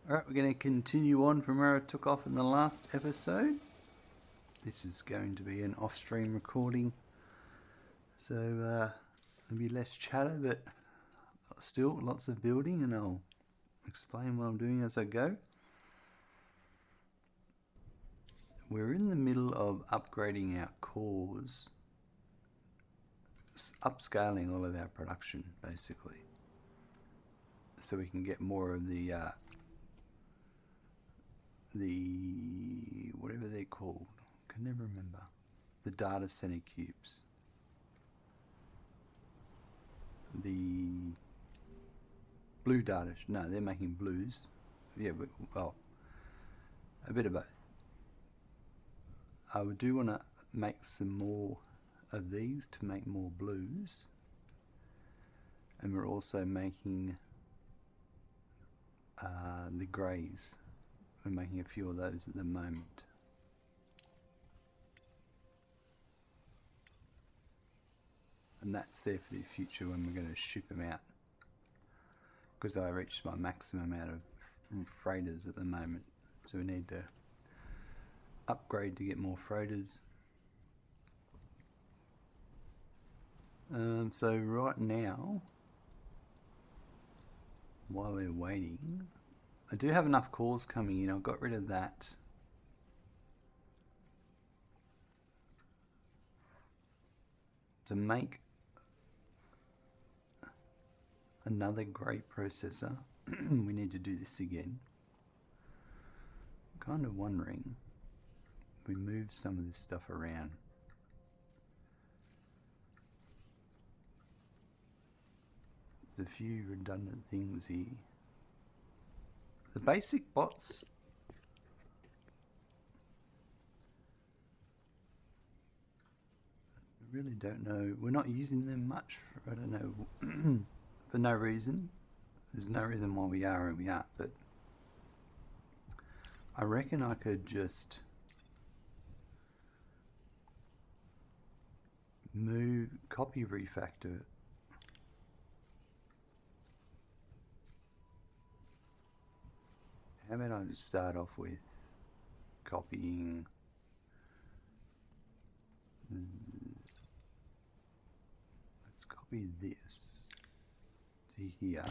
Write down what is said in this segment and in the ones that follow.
Alright, we're going to continue on from where I took off in the last episode. This is going to be an off-stream recording, so there'll be less chatter, but still lots of building, and I'll explain what I'm doing as I go. We're in the middle of upgrading our cores, upscaling all of our production basically, so we can get more of the whatever they're called, I can never remember, the data center cubes, the blue data, no, they're making blues, yeah, but, well, a bit of both. I do want to make some more of these to make more blues, and we're also making the greys. We're making a few of those at the moment. And that's there for the future when we're going to ship them out, because I reached my maximum amount of freighters at the moment, so we need to upgrade to get more freighters. So right now, while we're waiting, I do have enough calls coming in. I got rid of that. To make another great processor, we need to do this again. I'm kind of wondering if we move some of this stuff around. There's a few redundant things here. The basic bots, I really don't know. We're not using them much, I don't know, for no reason. There's no reason why we are or we aren't, but I reckon I could just copy refactor it. How about I just start off with copying let's copy this to here,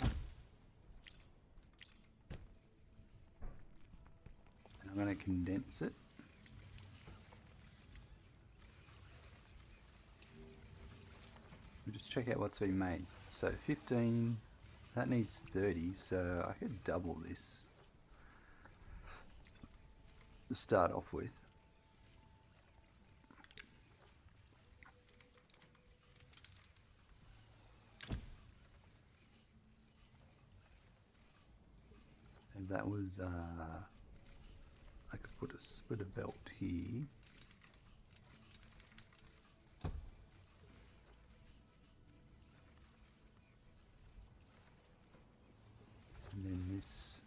and I'm going to condense it. We'll just check out what's been made. So 15, that needs 30, so I could double this to start off with. And that was, I could put a splitter belt here. And then this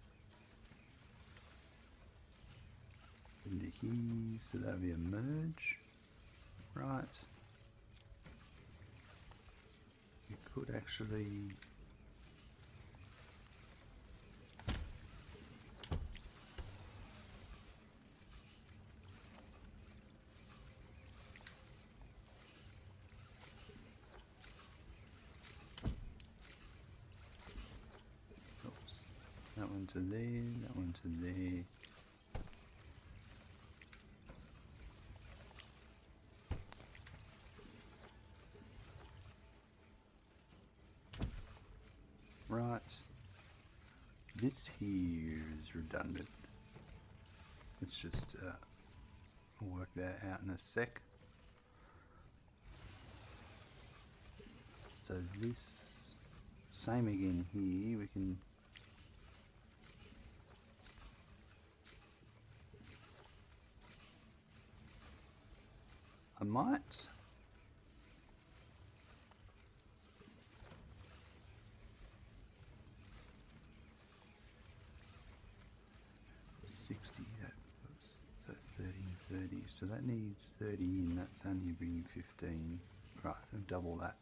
into here, so that'll be a merge, right? You could actually that one to there, that one to there. Right, this here is redundant. Let's just work that out in a sec. So this, same again here, we can I might 60, so 30, 30, so that needs 30 in, that's only bringing 15, right, I'll double that.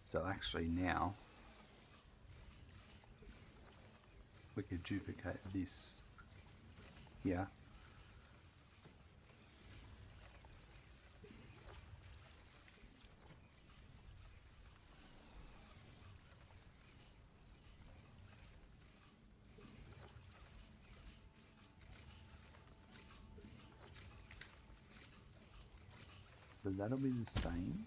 So actually now we could duplicate this here. So that'll be the same.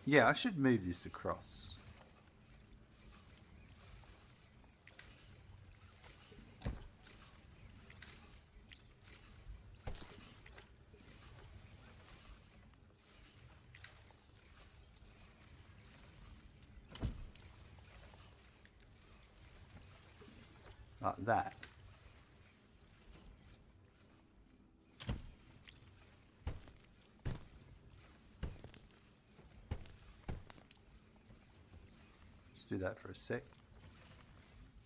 Yeah, I should move this across. Like that. Just do that for a sec.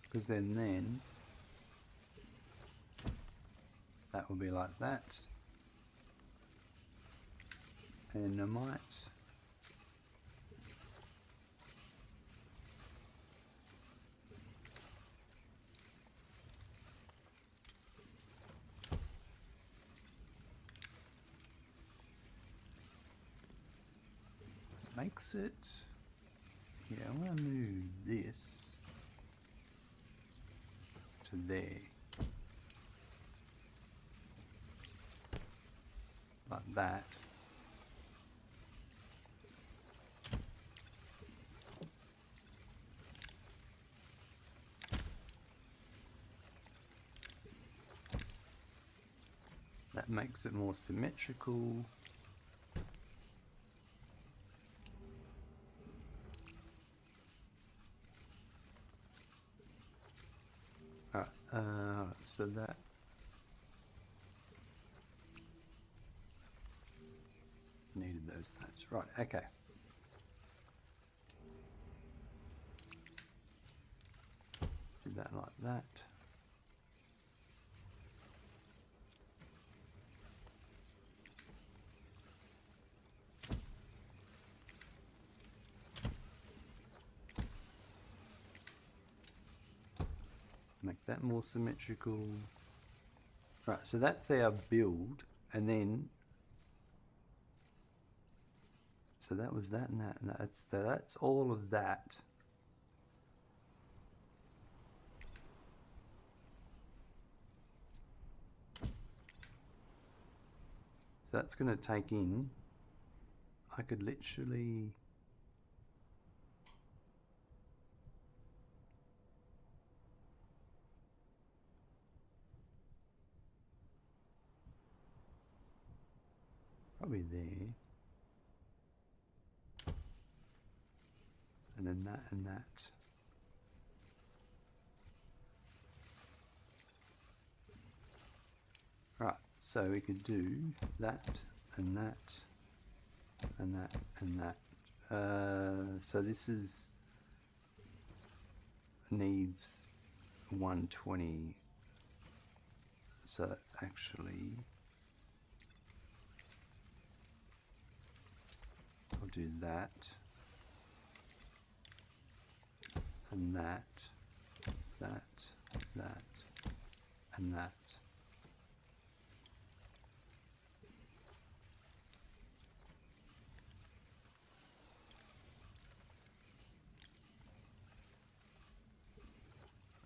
Because then that will be like that. And I might makes it, yeah, I want to move this to there, like that. That makes it more symmetrical. So that needed those notes. Right, okay. Do that like that. Make that more symmetrical. Right, so that's our build, and then so that was that and that, and that's all of that. So that's going to take in, I could literally probably there, and then that and that. Right, so we could do that and that and that and that. So this is needs 120, so that's actually, I'll do that and that, that, and that.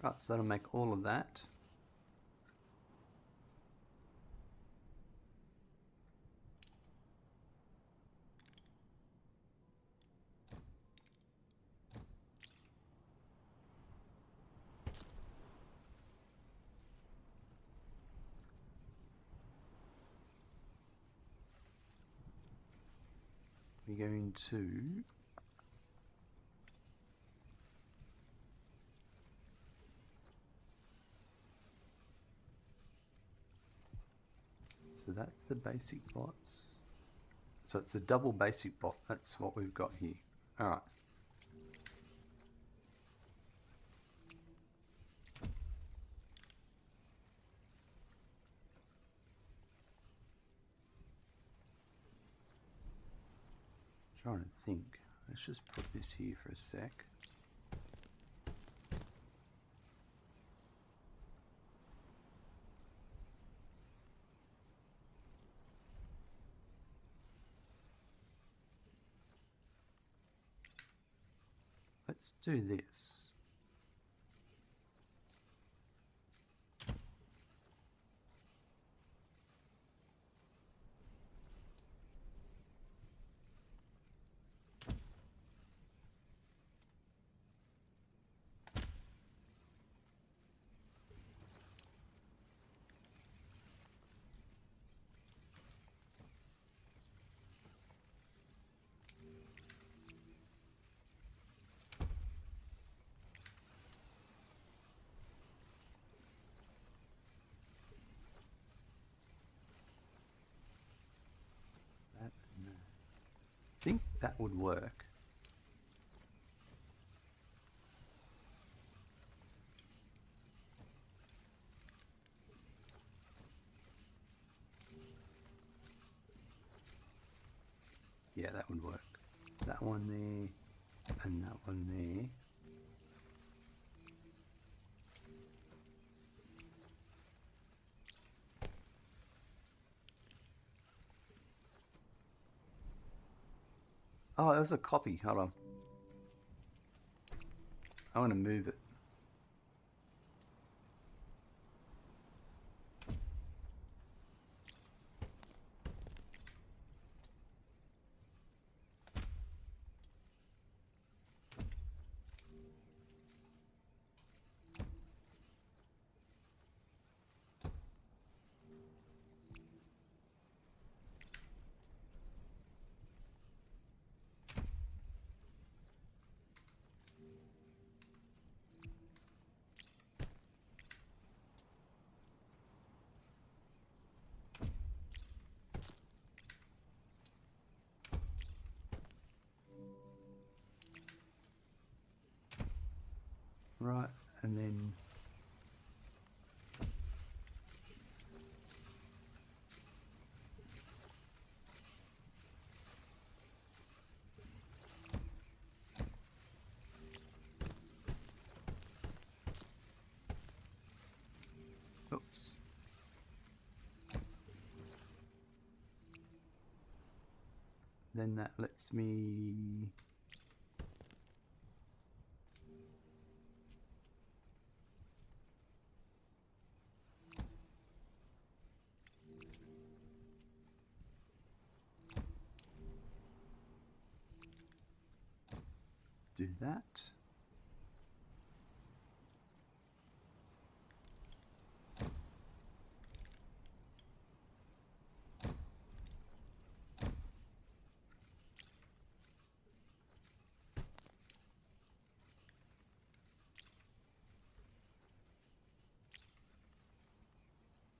Right, so that'll make all of that. We're going to so that's the basic bots. So it's a double basic bot. That's what we've got here. All right. Trying to think. Let's just put this here for a sec. Let's do this. I think that would work. Yeah, that would work. That one there and that one there. Oh, there's a copy. Hold on. I want to move it. Right, and then oops. Then that lets me do that.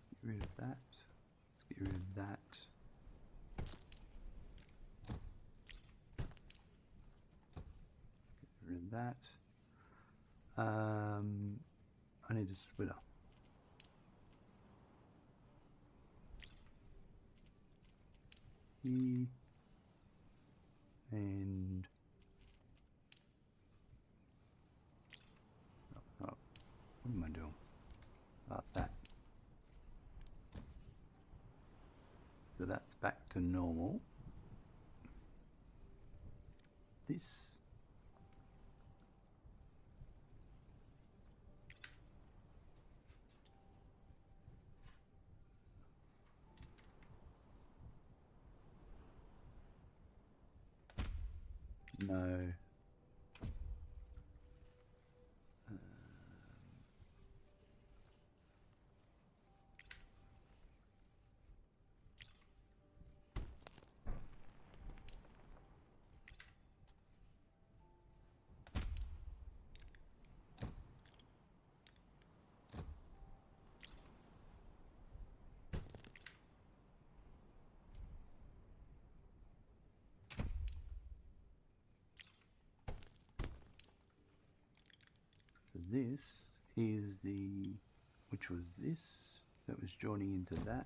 Let's get rid of that. Let's get rid of that. Get rid of that. I need a splitter. E and what am I doing? About that. So that's back to normal. This no. this is which was this, that was joining into that.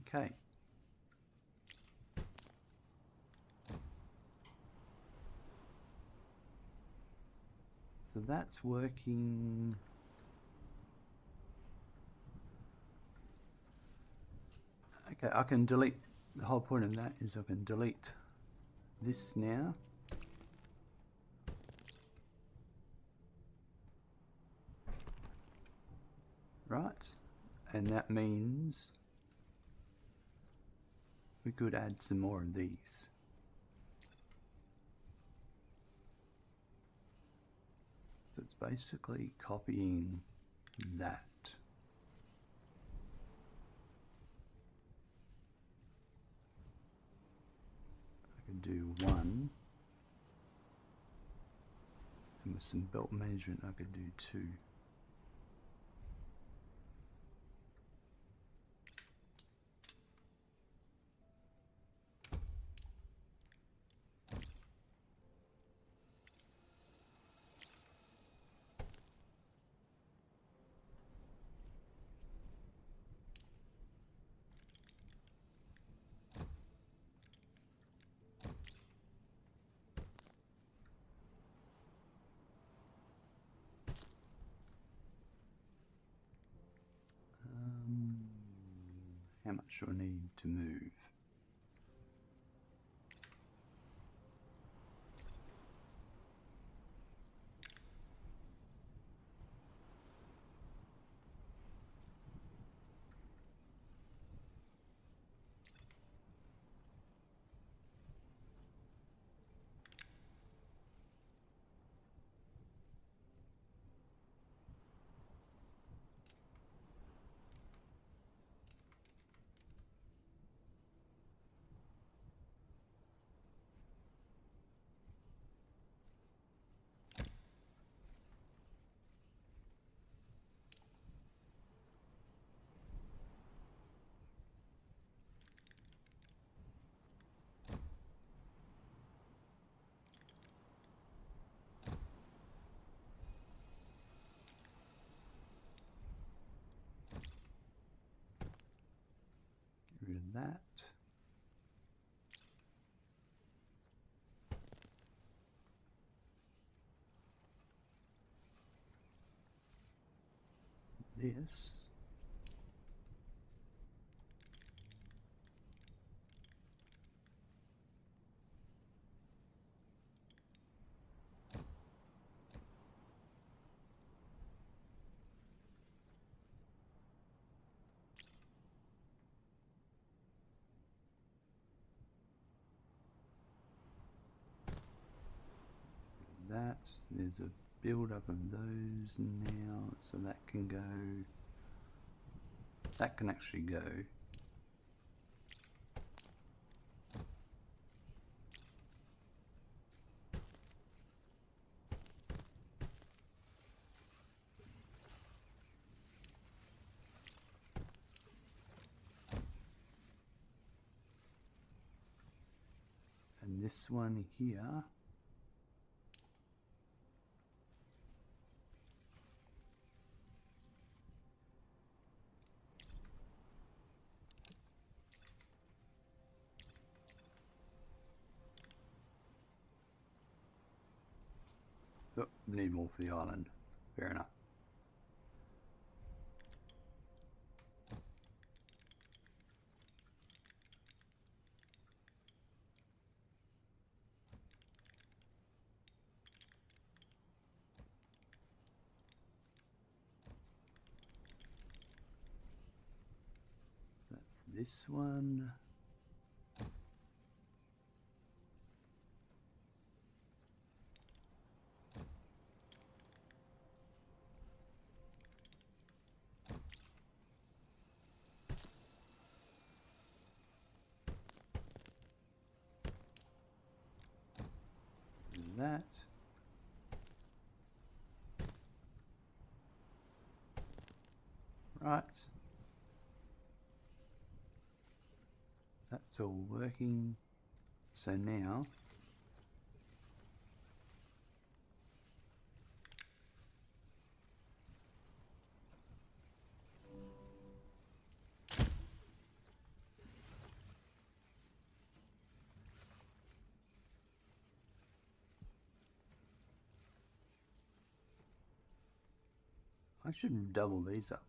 Okay. So that's working. Okay, I can delete, the whole point of that is I can delete this now. Right, and that means we could add some more of these. So it's basically copying that. I can do one, and with some belt management I could do two. How much do I need to move? Get rid of that. This. That. There's a build up of those now, so that can go. That can actually go. And this one here. Oh, we need more for the island. Fair enough. So that's this one. that. Right. That's all working. So now I should double these up.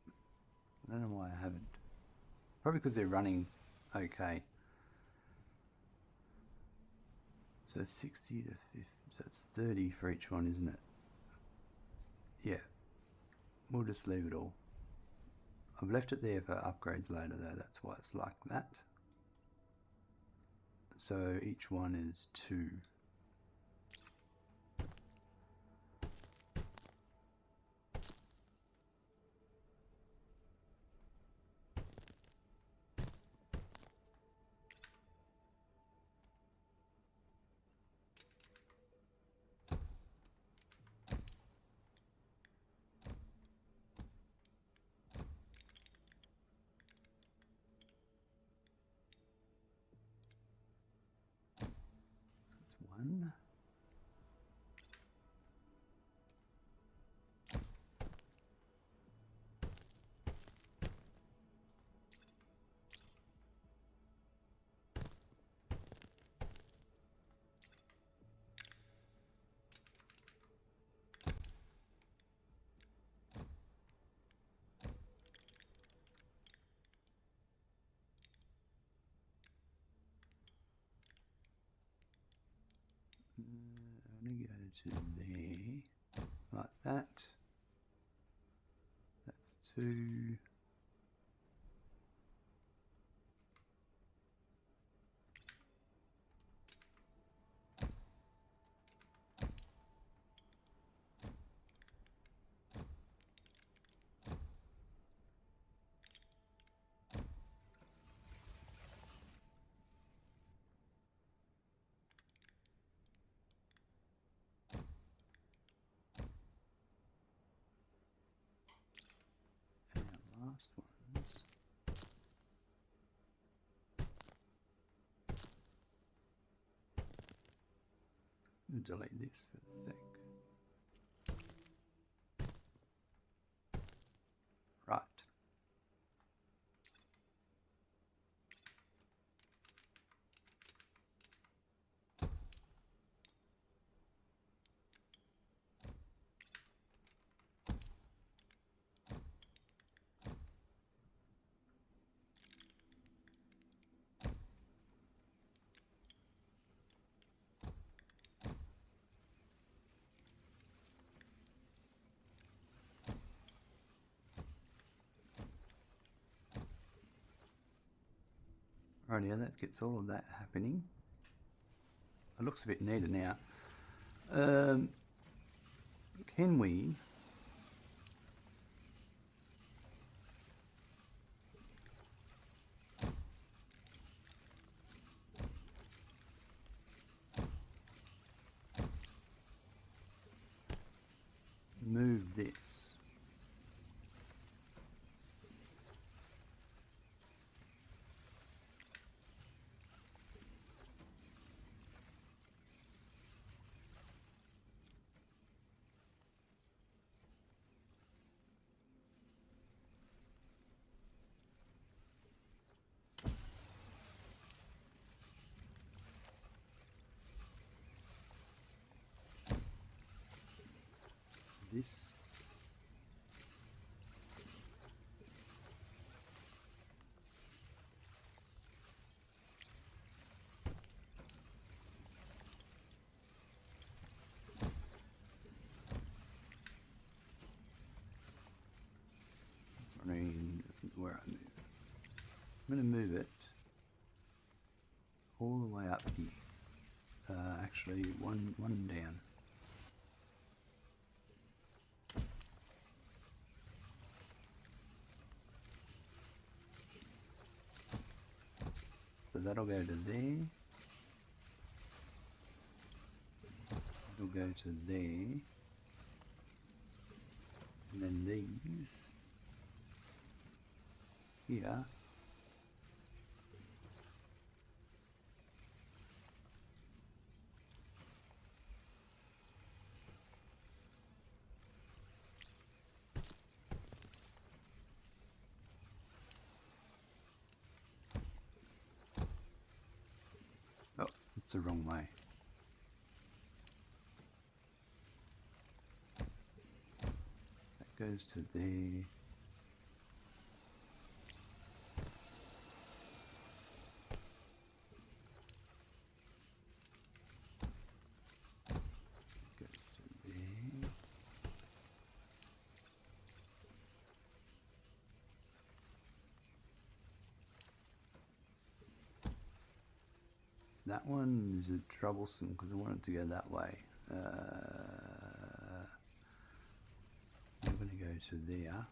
I don't know why I haven't. Probably because they're running okay. So 60 to 50, so it's 30 for each one, isn't it? Yeah, we'll just leave it all. I've left it there for upgrades later though, that's why it's like that. So each one is 2. That's 1. I'm going to go to there, like that. That's 2. And our last ones. I'll delete this for a sec. Right. Rightio, that gets all of that happening. It looks a bit neater now. Can we move this? This. Wondering where I move it. I'm going to move it all the way up here. Actually, one down. So that'll go to there. will go to there. And then these here. Oh, it's the wrong way. That goes to there. That one is a troublesome because I want it to go that way. I'm going to go to there.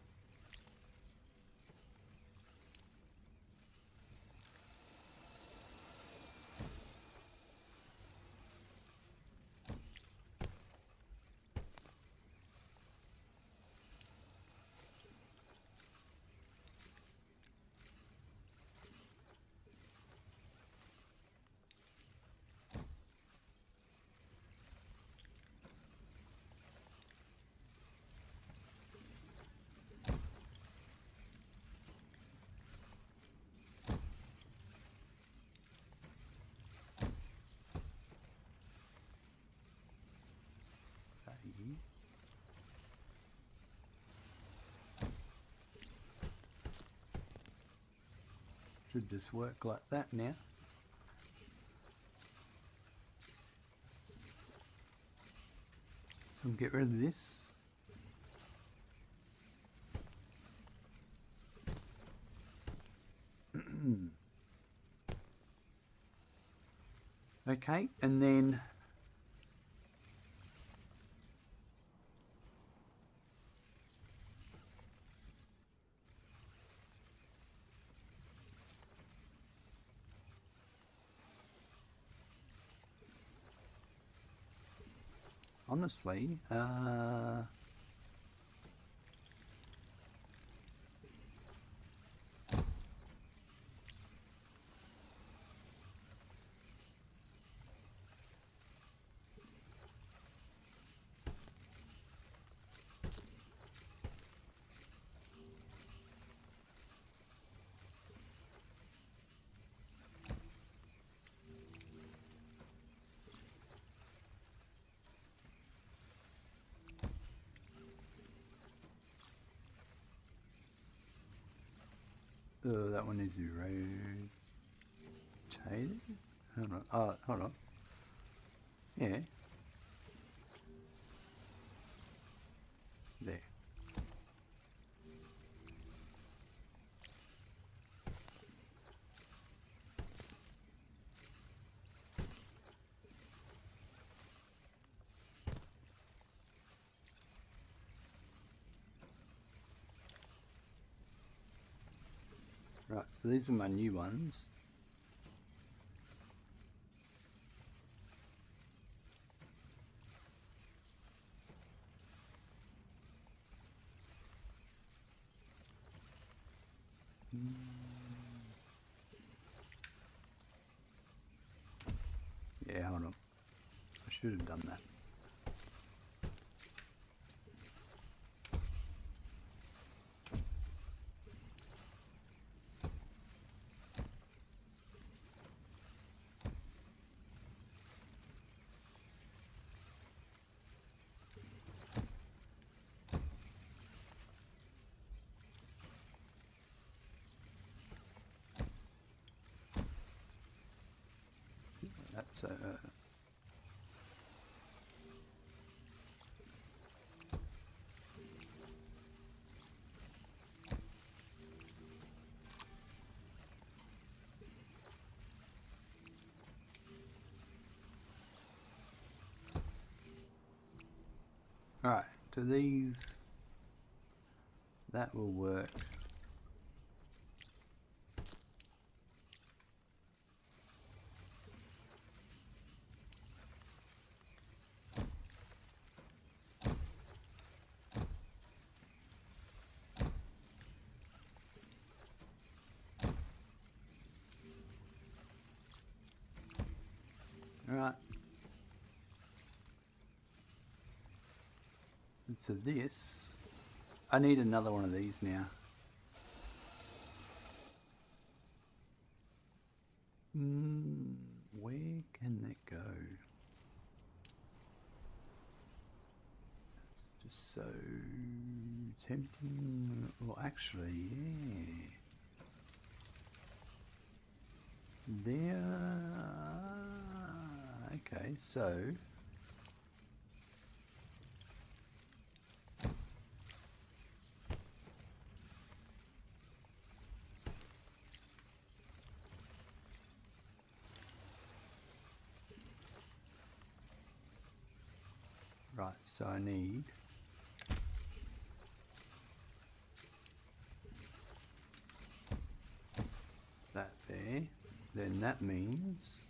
Should just work like that now. So we'll get rid of this. Okay, and then honestly, that one is rotated. Hold on. Oh, hold on. Yeah. There. Right, so these are my new ones. Yeah, hold on. I should have done that. That's Alright, to these, that will work. Alright. And so this, I need another one of these now. Where can that go? It's just so tempting. Well, actually, yeah. There. Okay, so. Right, so I need that there. Then that means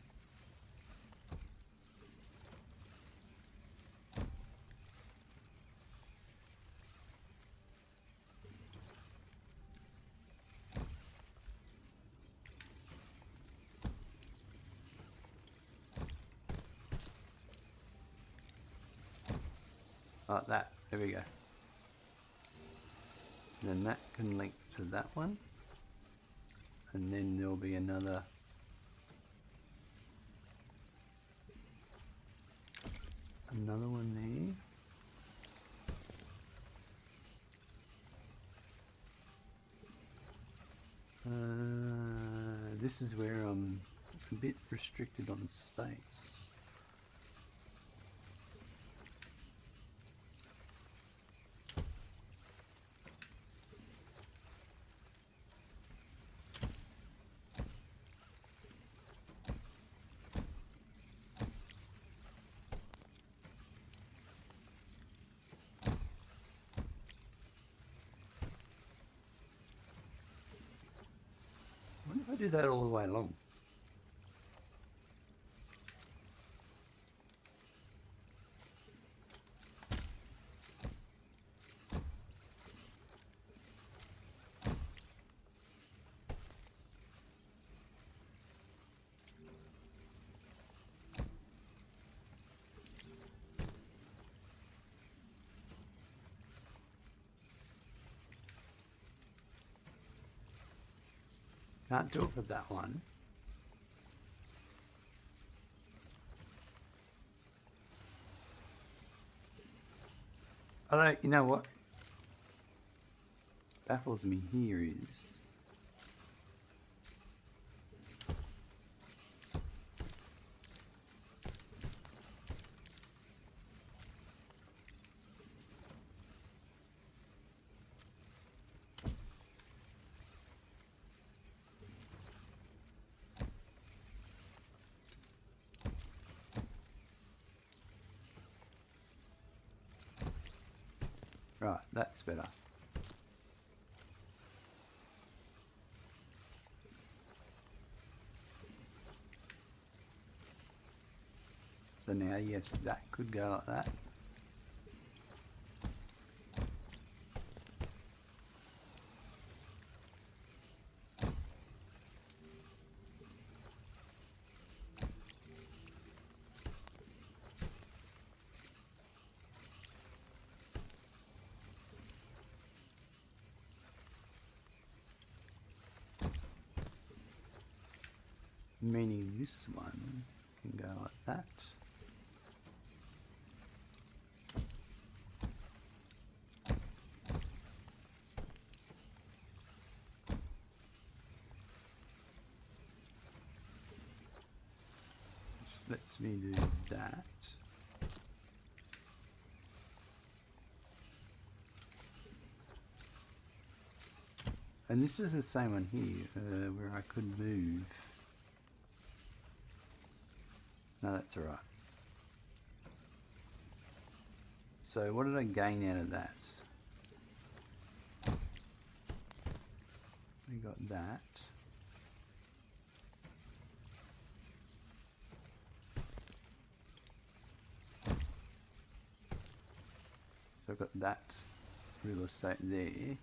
like that. There we go. Then that can link to that one. And then there'll be another one there. This is where I'm a bit restricted on space. What if I do that all the way along? Can't do it with that one. Although, you know what baffles me here is right, that's better. So now, yes, that could go like that. Meaning this one can go like that. Which lets me do that. And this is the same one here, where I could move. No, that's alright. So what did I gain out of that? We got that. So I've got that real estate there.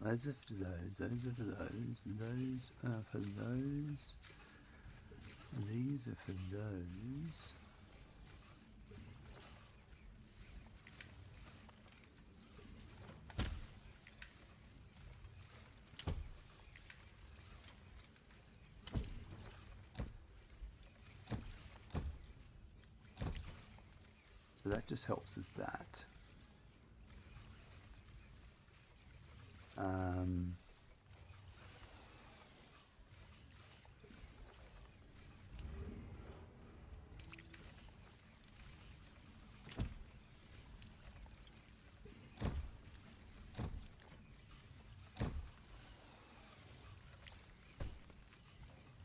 Those are for those, those are for those, those are for those. These are for those. So that just helps with that.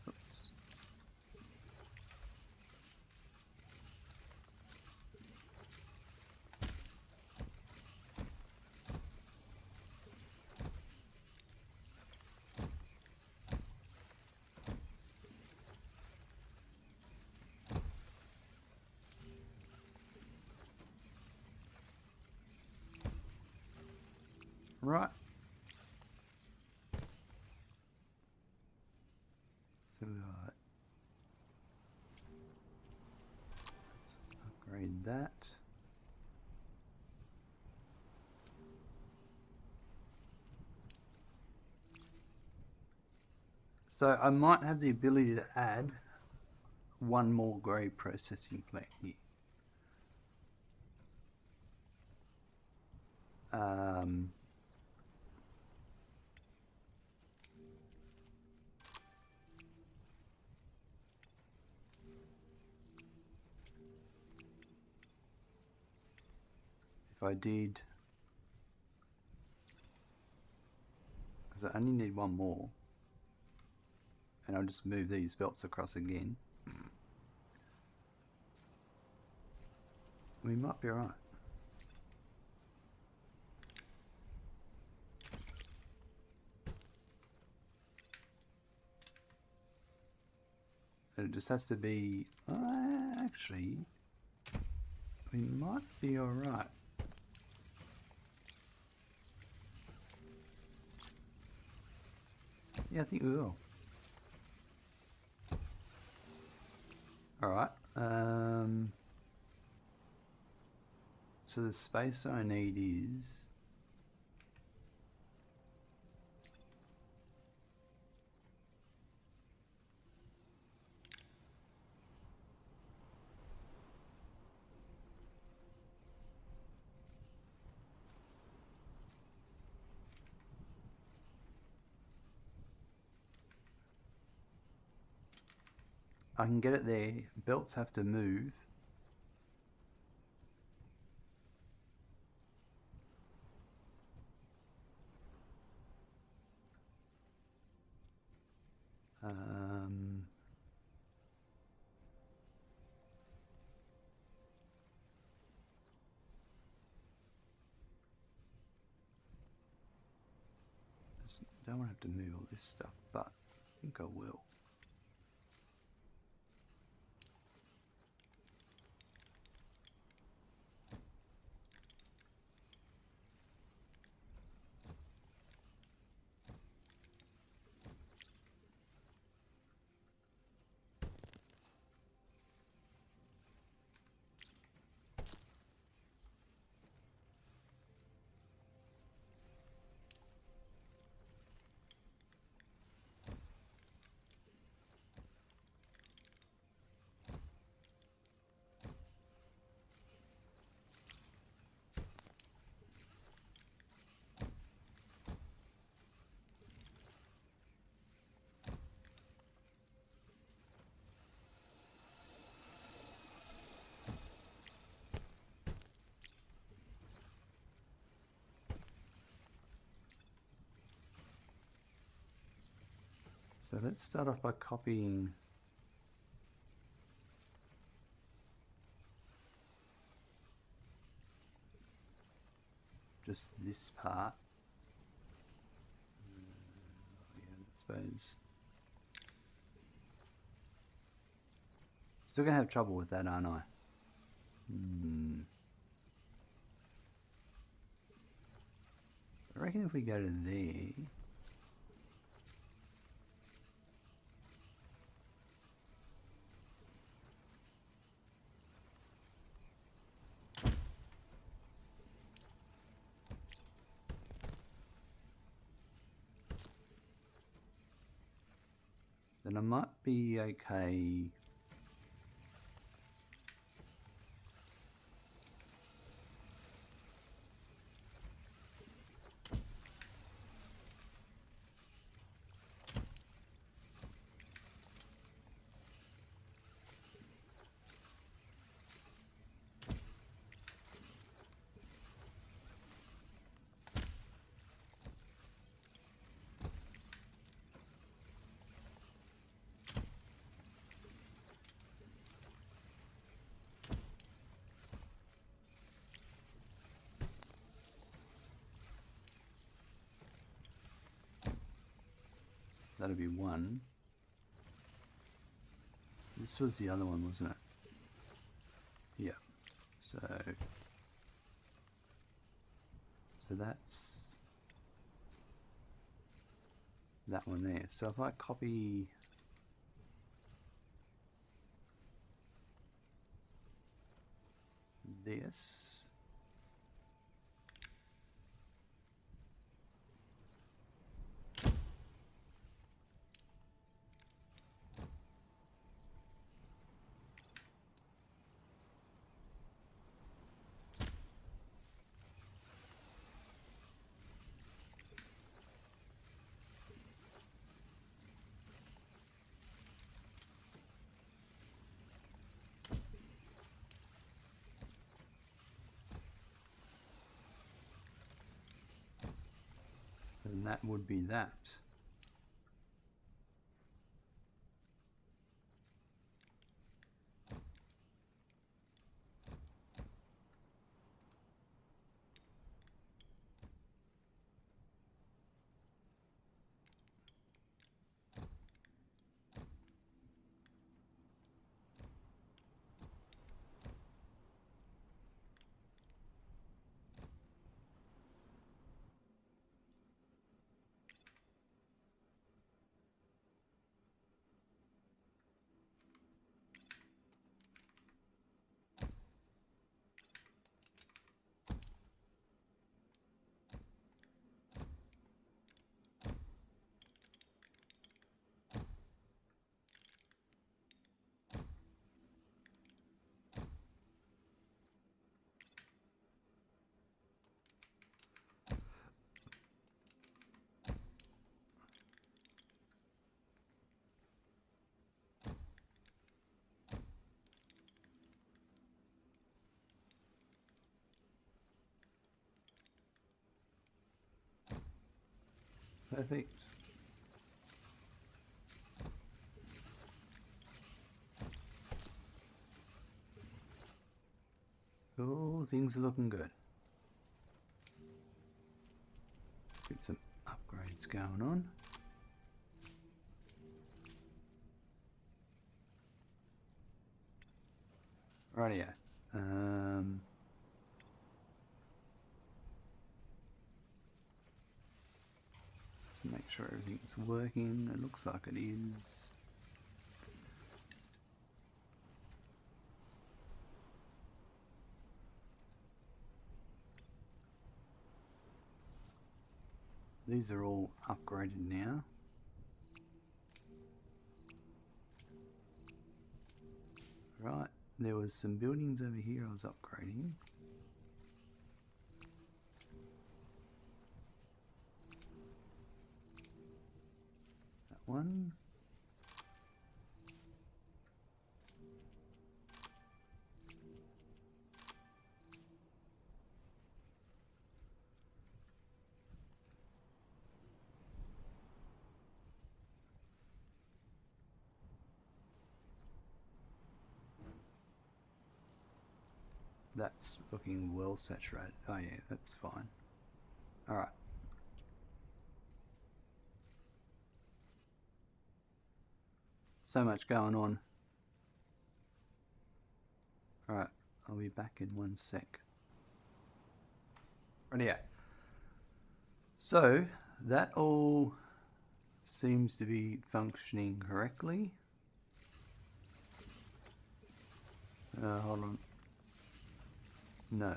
Oops. Right. So let's upgrade that. So I might have the ability to add one more grey processing plant here. If I did, because I only need one more, and I'll just move these belts across again, we might be alright. It just has to be, actually, we might be alright. Yeah, I think we will. Alright. So the space I need is... I can get it there. Belts have to move. Just don't want to have to move all this stuff, but I think I will. So let's start off by copying just this part. Yeah, I suppose. Still gonna have trouble with that, aren't I? I reckon if we go to there, then I might be okay. That'll be one. This was the other one, wasn't it? Yeah. So that's that one there. So if I copy this, then that would be that. Perfect. Oh, things are looking good. Get some upgrades going on. Rightio. Let's make sure everything's working. It looks like it is. These are all upgraded now. Right, there was some buildings over here I was upgrading. That one. That's looking well saturated. Oh yeah, that's fine. Alright. So much going on. Alright, I'll be back in one sec. Rightio. So, that all seems to be functioning correctly. Hold on. No.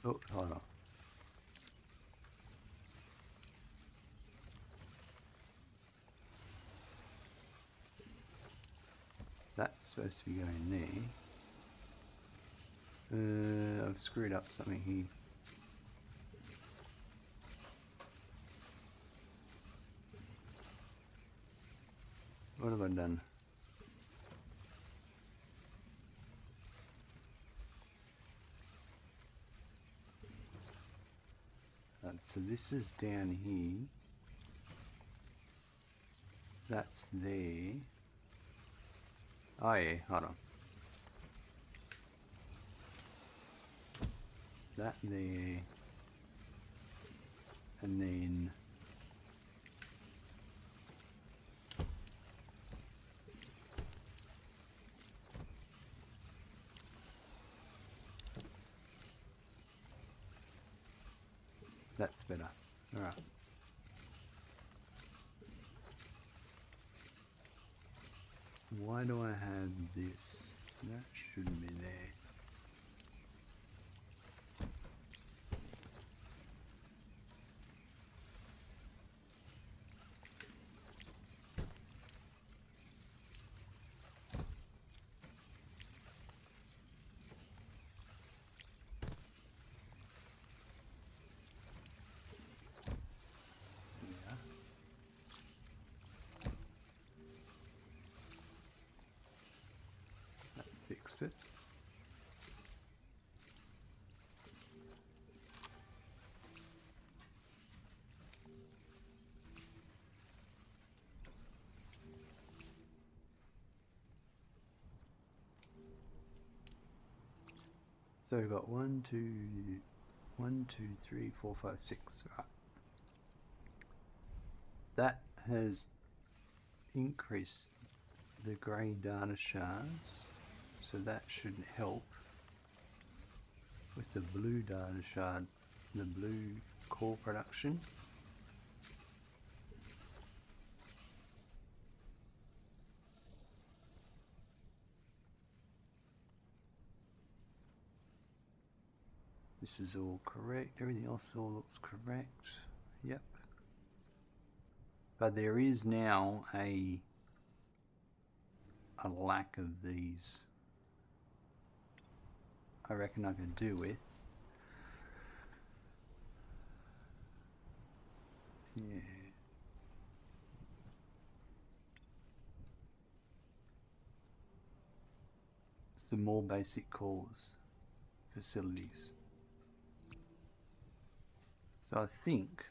Oh, hold on. That's supposed to be going there. I've screwed up something here. What have I done? So this is down here. That's there. Oh yeah, hold on. That there. And then that's better. Alright. Why do I have this? That shouldn't be there. Yeah. That's fixed it. So we've got 1, 2, 3, 4, 5, 6. Right. That has increased the grey data shards, so that should help with the blue data shard, the blue core production. This is all correct, everything else all looks correct. Yep. But there is now a lack of these. I reckon I could do with. Yeah. Some more basic cores, facilities. So I think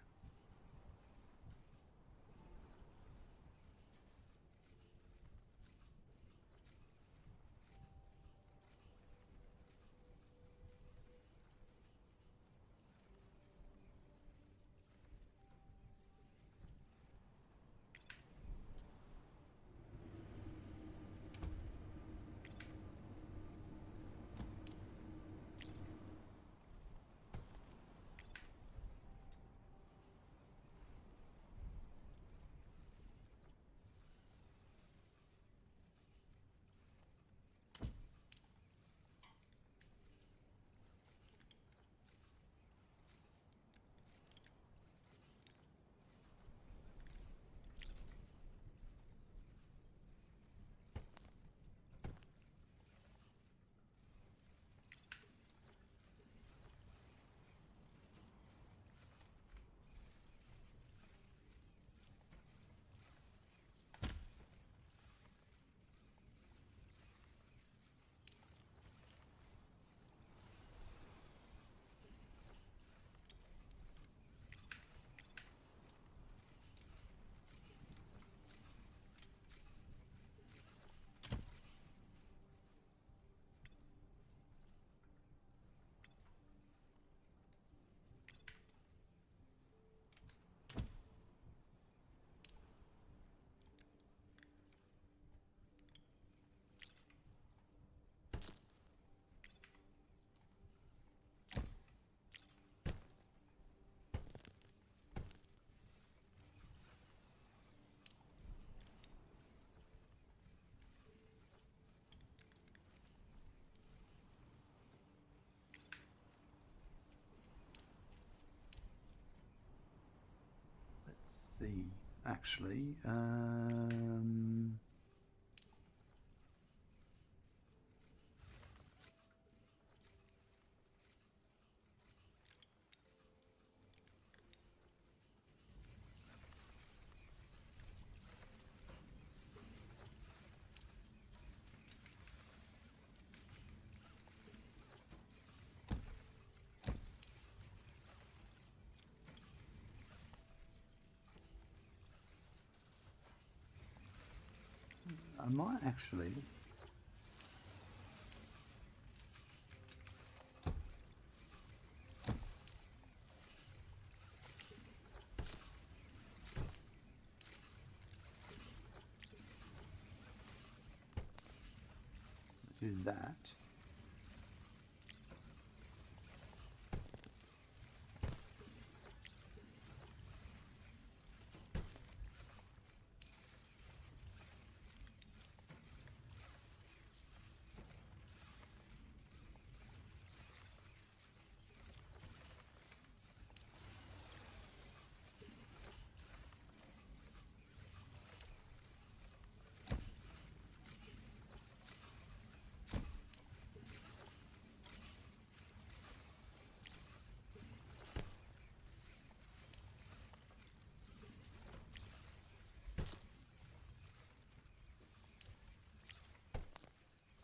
see, actually. I might actually do that.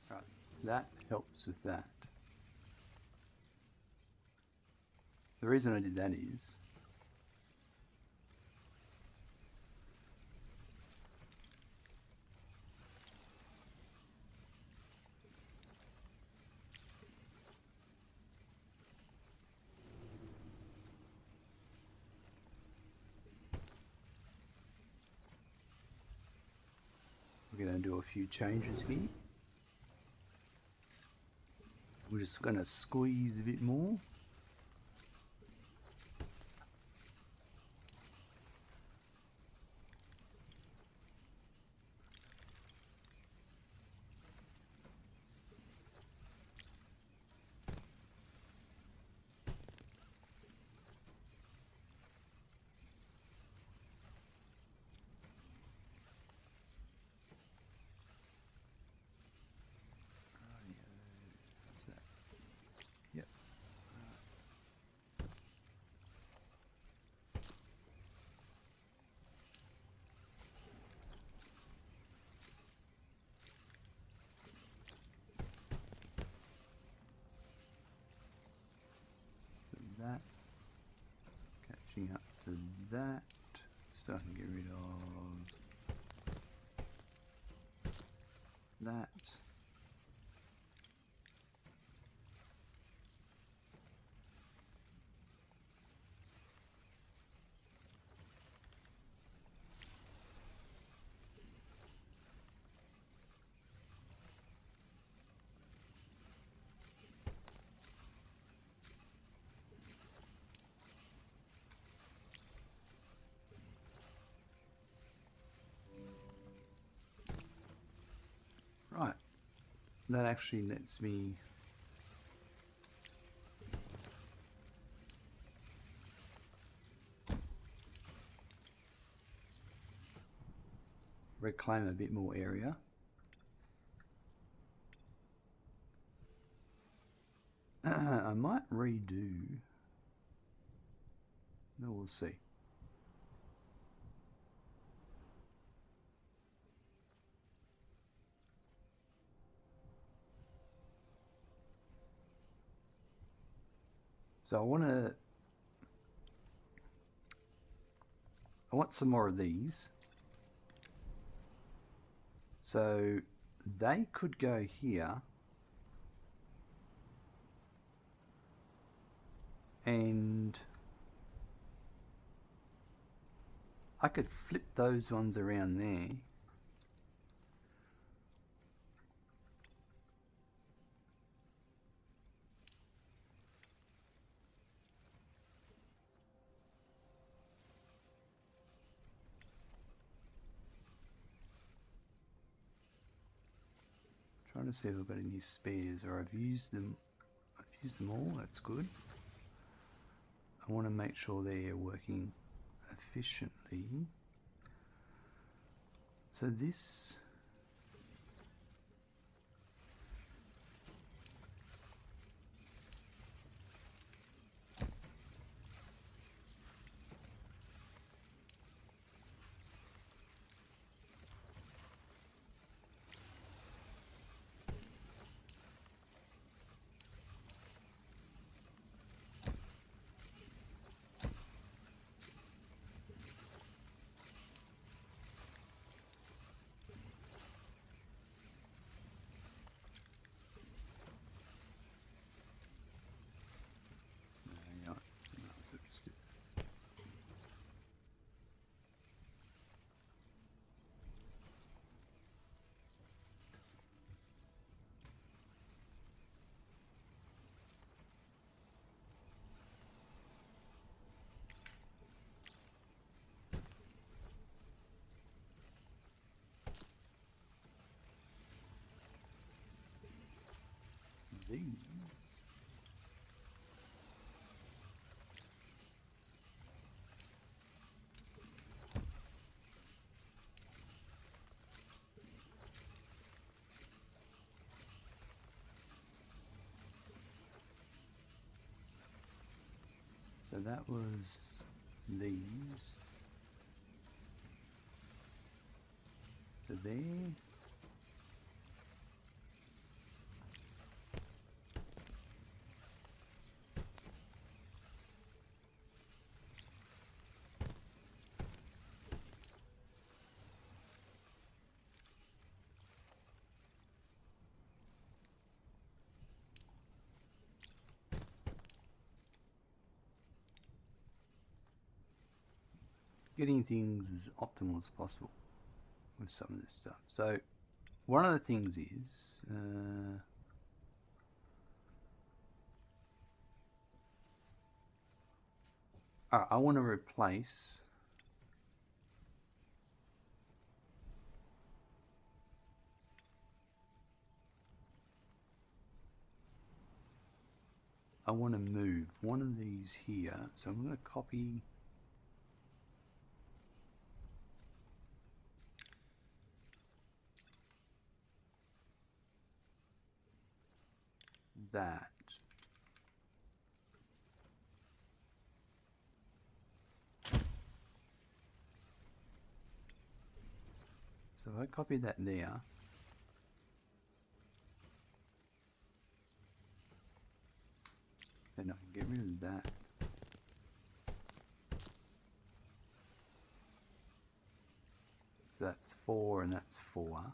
Right, that helps with that. The reason I did that is we're going to do a few changes here. We're just going to squeeze a bit more. What's that? Yep. So that's catching up to that. So I can get rid of that. Right, that actually lets me reclaim a bit more area. I might redo. No, we'll see. So I want some more of these. So they could go here. And I could flip those ones around there. Trying to see if I've got any spares, or I've used them. I've used them all. That's good. I want to make sure they're working efficiently. So this... these. So that was these. So there. Getting things as optimal as possible with some of this stuff. So one of the things is I want to replace I want to move one of these here, so I'm going to copy that. So if I copy that there, then I can get rid of that. So that's 4 and that's 4.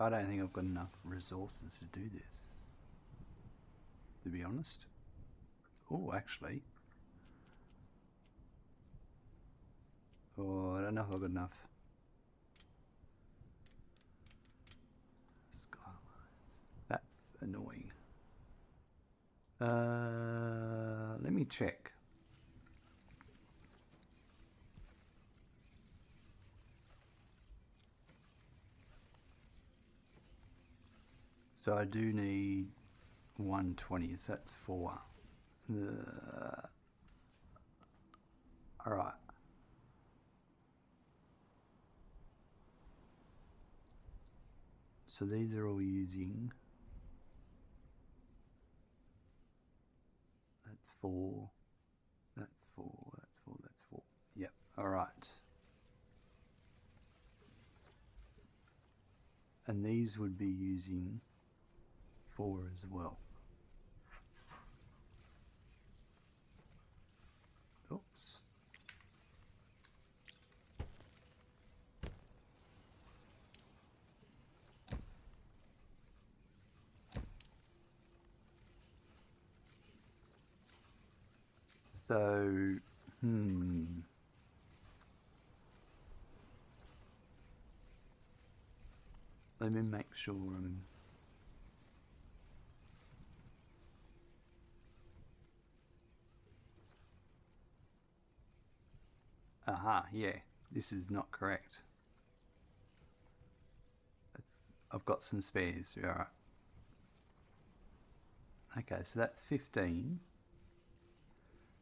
I don't think I've got enough resources to do this, to be honest. Oh, actually. Oh, I don't know if I've got enough. Skylines. That's annoying. Let me check. So I do need 120, so that's 4. Alright. So these are all using... That's 4. That's 4. That's 4. That's 4. Yep. Alright. And these would be using 4 as well. Oops. So, let me make sure I'm... Aha, yeah, this is not correct. I've got some spares. Alright. Okay, so that's 15.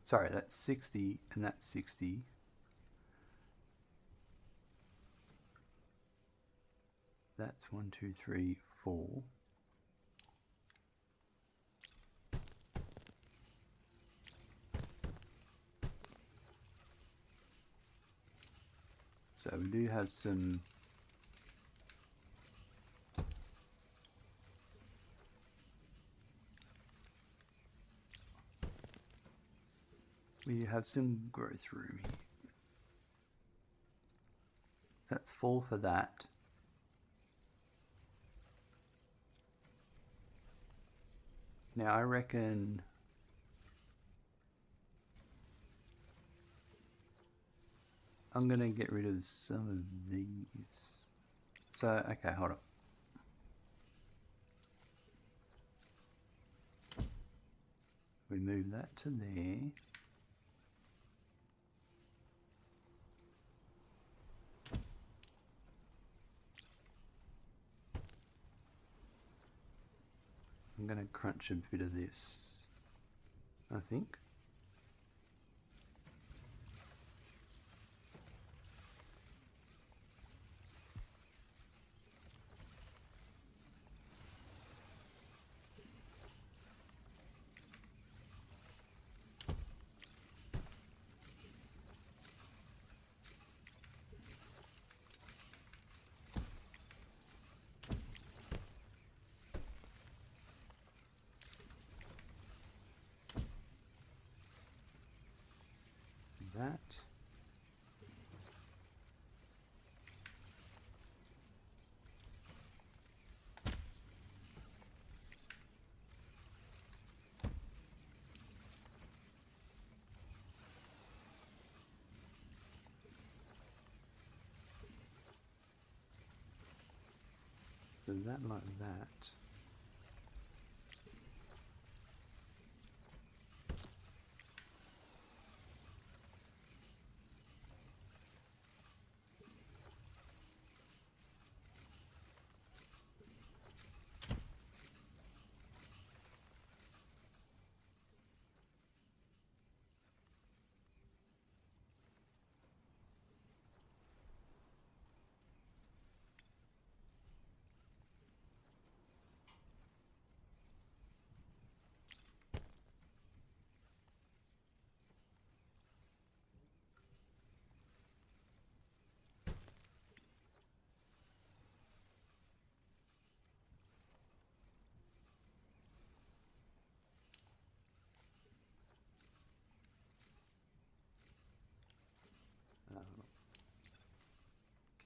Sorry, that's 60 and that's 60. That's 1, 2, 3, 4. So we do have some growth room here. So that's 4 for that. Now I reckon I'm going to get rid of some of these. So, okay, hold on. We move that to there. I'm going to crunch a bit of this, I think. That. So that like that.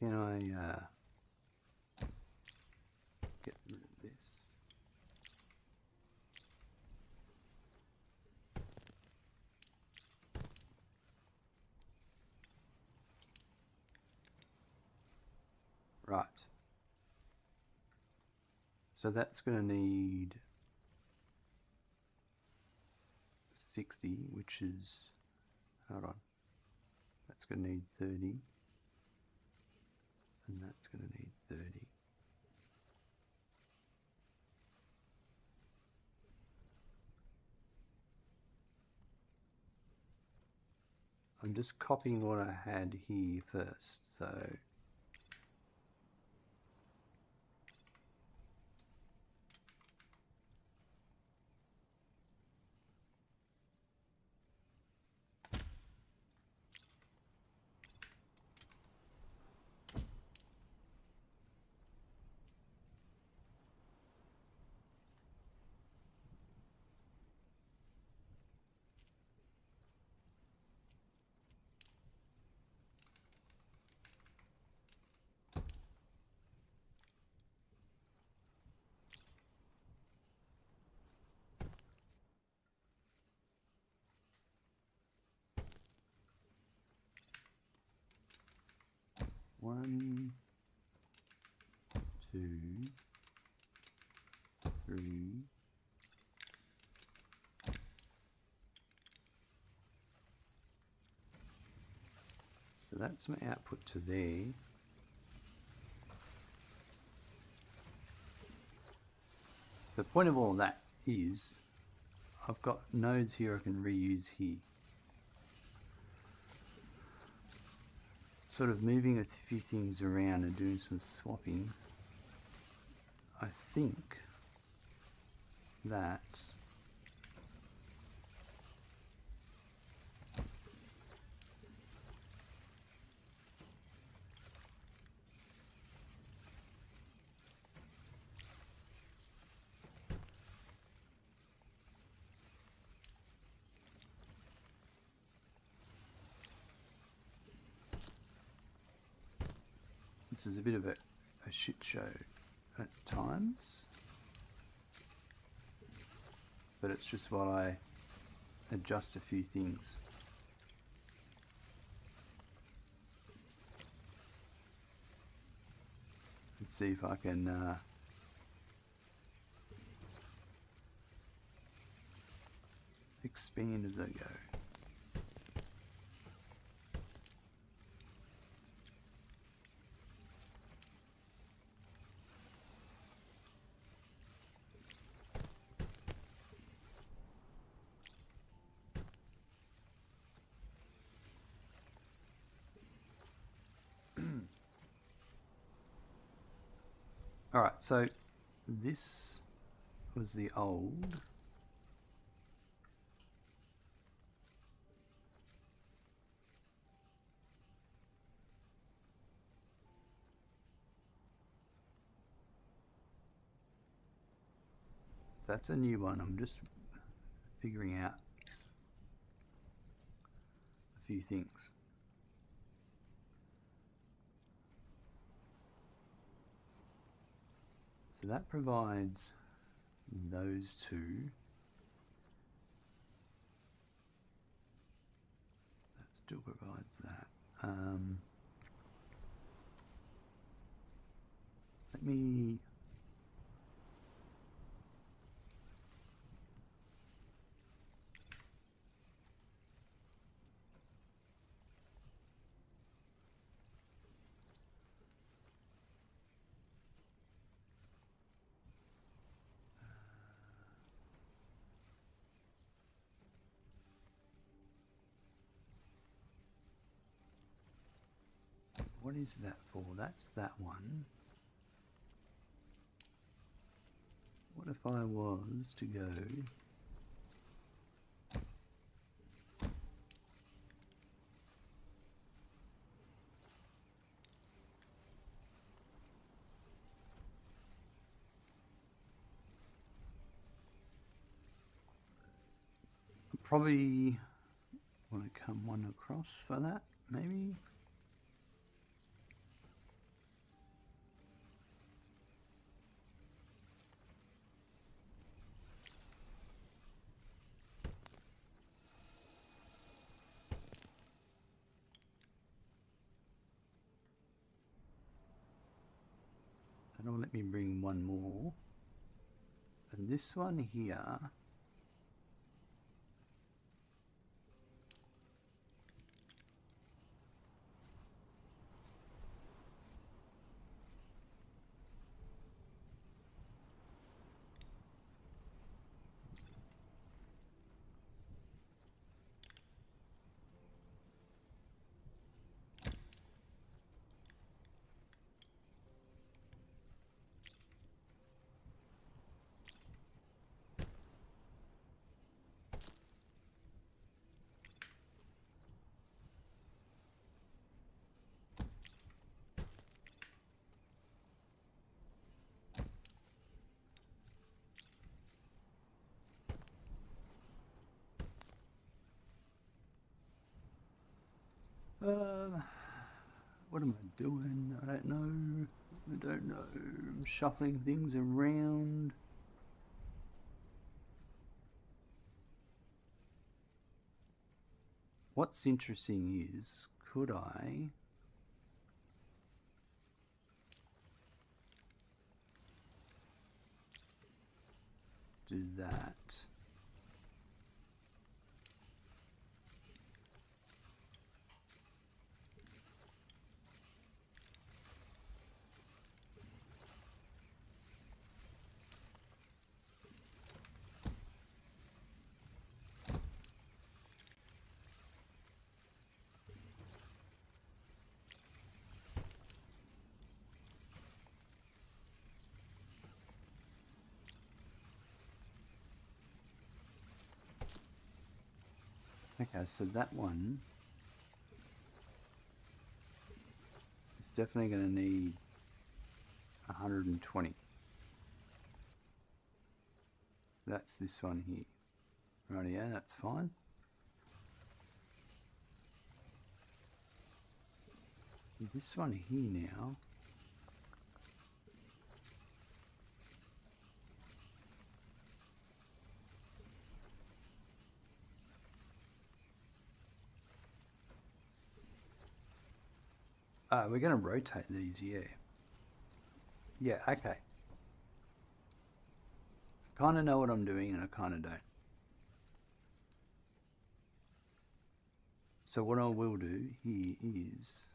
Can I get rid of this? Right. So that's going to need 60, which is, hold on, that's going to need 30. And that's going to need 30. I'm just copying what I had here first, so one, two, three. So that's my output to there. The point of all of that is I've got nodes here I can reuse here. Sort of moving a few things around and doing some swapping. I think that this is a bit of a shit show at times, but it's just while I adjust a few things. Let's see if I can expand as I go. Alright, so this was the old. That's a new one. I'm just figuring out a few things. So that provides those two. That still provides that. Let me what is that for? That's that one. What if I was to go probably want to come one across for that, maybe? That'll let me bring one more. And this one here, what am I doing? I don't know. I don't know. I'm shuffling things around. What's interesting is, could I do that? Okay, so that one is definitely going to need 120. That's this one here. Right, yeah, that's fine. This one here now. We're going to rotate these, yeah. Yeah, okay. Kind of know what I'm doing and I kind of don't. So what I will do here is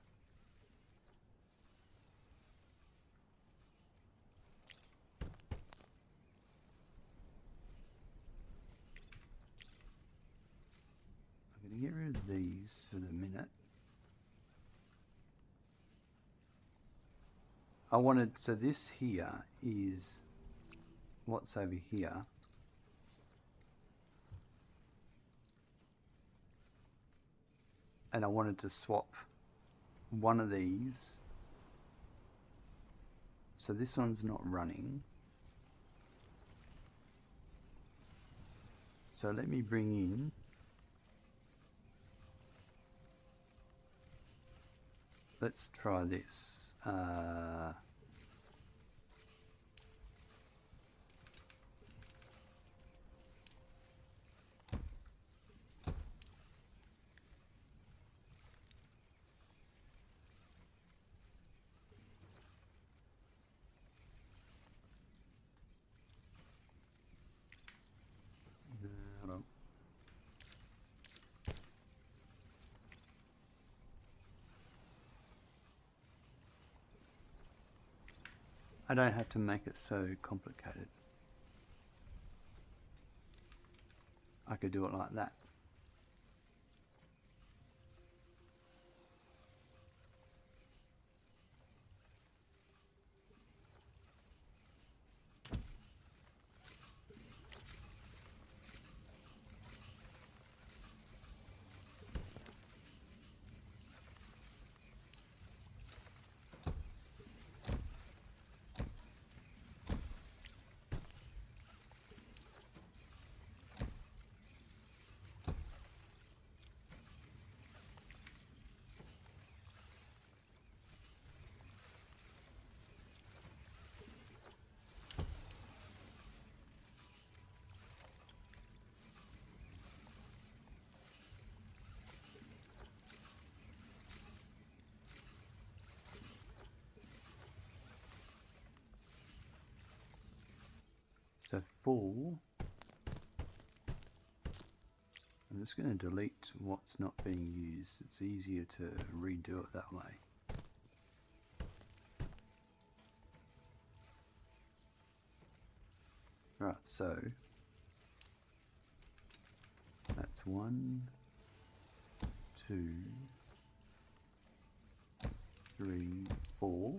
I'm going to get rid of these for the minute. I wanted, so this here is what's over here. And I wanted to swap one of these. So this one's not running. So let me bring in let's try this. Hold on. I don't have to make it so complicated. I could do it like that. So full, I'm just going to delete what's not being used. It's easier to redo it that way. Right, so that's 1, 2, 3, 4.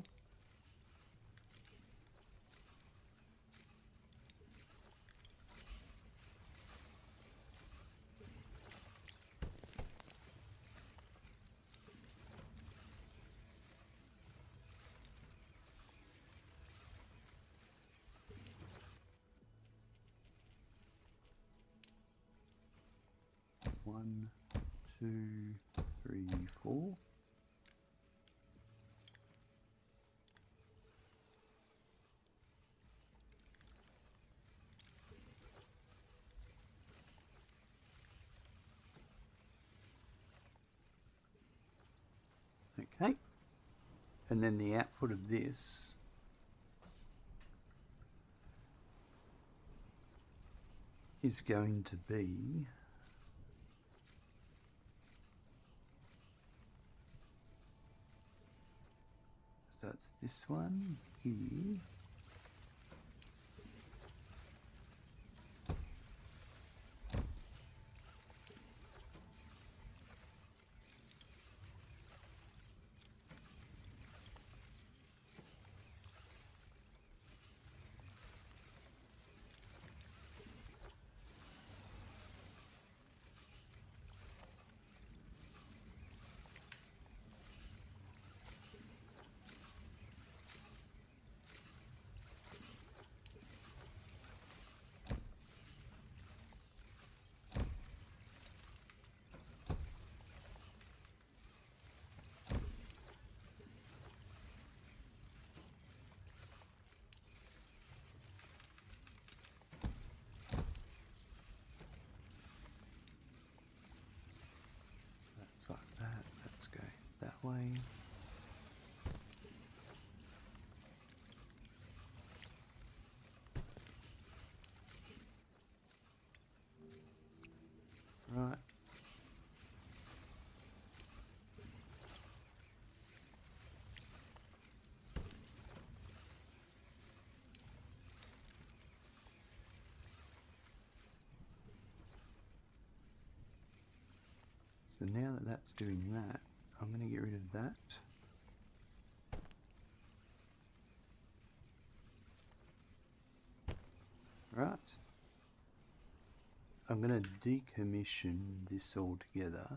One, 2, 3, 4. Okay, and then the output of this is going to be so it's this one here. Looks like that. Let's go that way. Right. So now that that's doing that, I'm going to get rid of that. Right. I'm going to decommission this all together.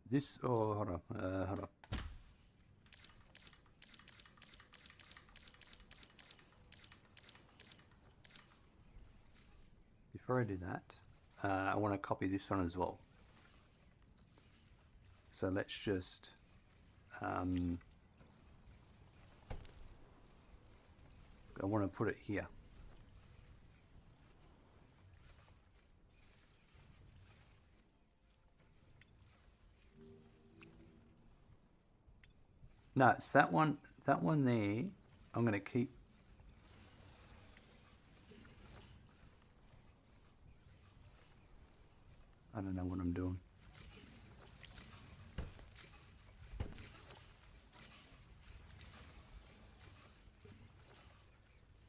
This, oh, hold on, hold on. Before I do that, I want to copy this one as well. So let's just I want to put it here. No, it's that one there. I'm going to keep. I don't know what I'm doing.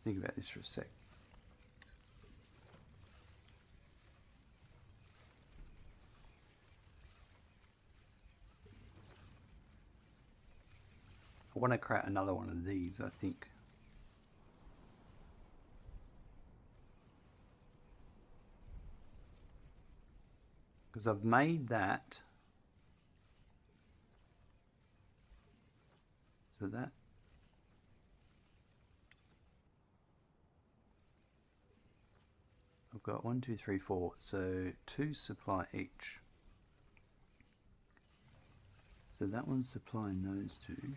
Think about this for a sec. I want to create another one of these, I think. Because I've made that. So that. I've got 1, 2, 3, 4. So 2 supply each. So that one's supplying those two.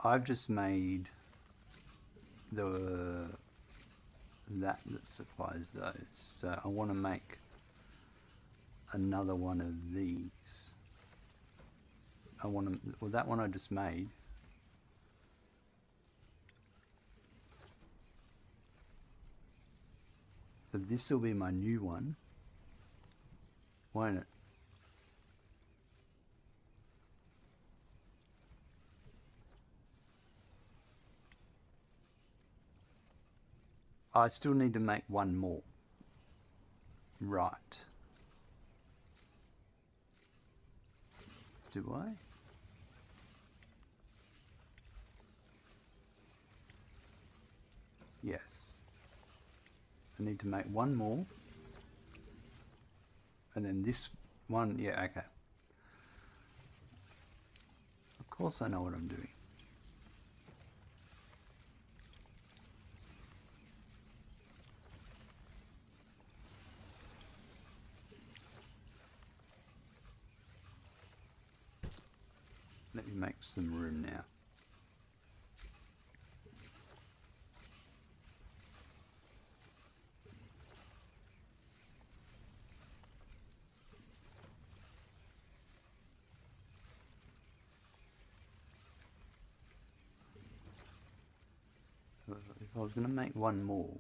I've just made that supplies those. So I want to make another one of these. I want to, well, that one I just made. So this will be my new one, won't it? I still need to make one more. Right. Do I? Yes. I need to make one more. And then this one, yeah, okay. Of course I know what I'm doing. Let me make some room now. If I was going to make one more,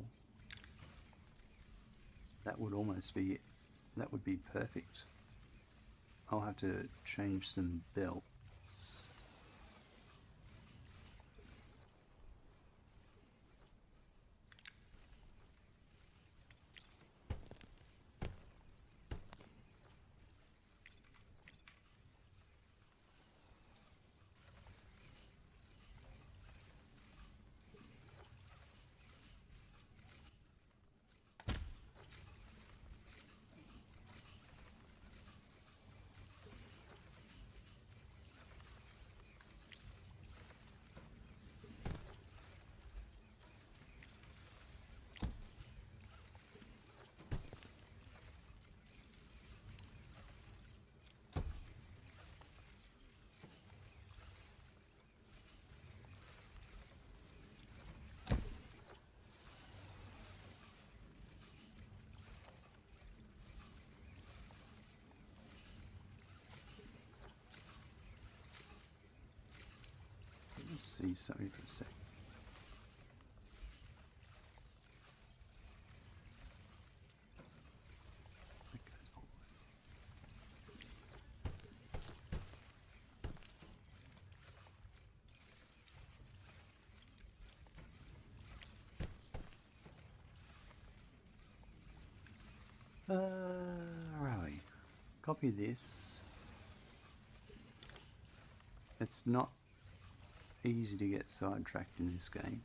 that would almost be it. That would be perfect. I'll have to change some belts. just see something for a sec. That goes all the way. Where are we? Copy this. It's not easy to get sidetracked in this game.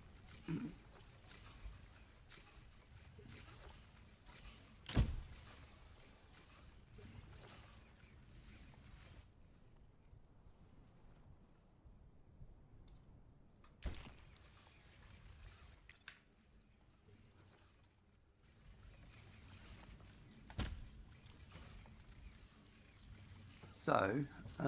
So, what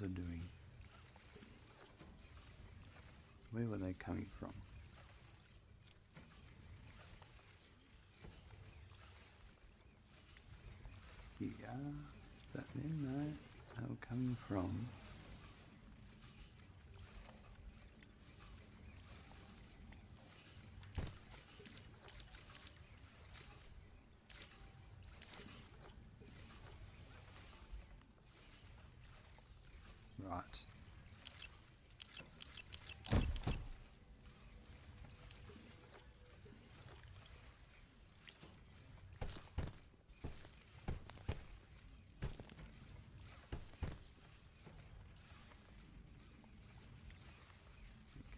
was I doing? Where were they coming from? Here. Is that them? No. They were coming from. Right.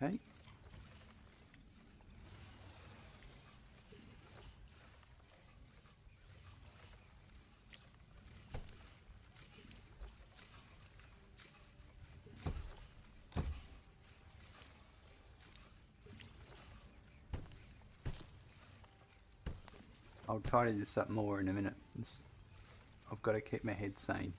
Okay. I'll tidy this up more in a minute. I've got to keep my head sane.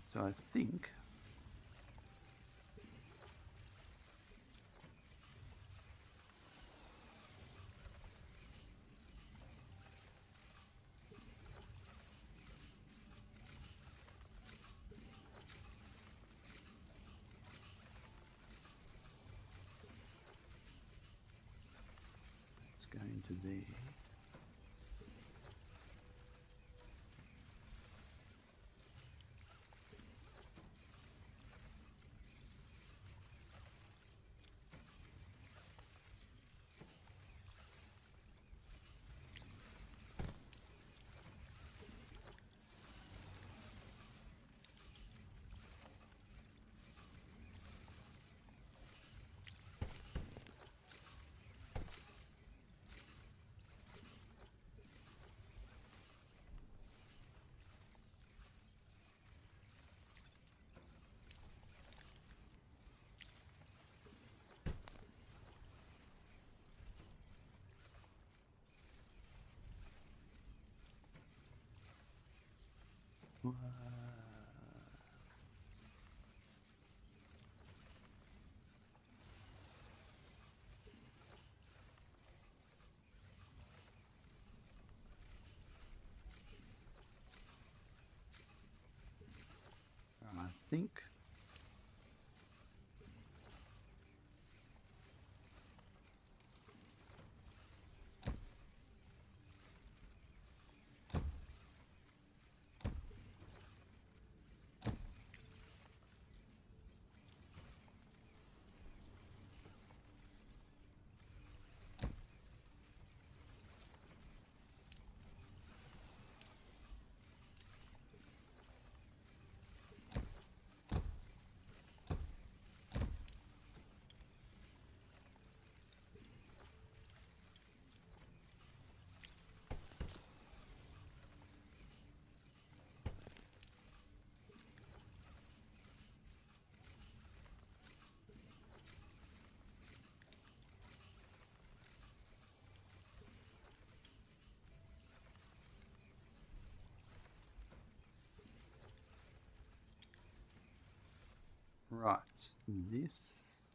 So I think it's going to there. I think Right, this.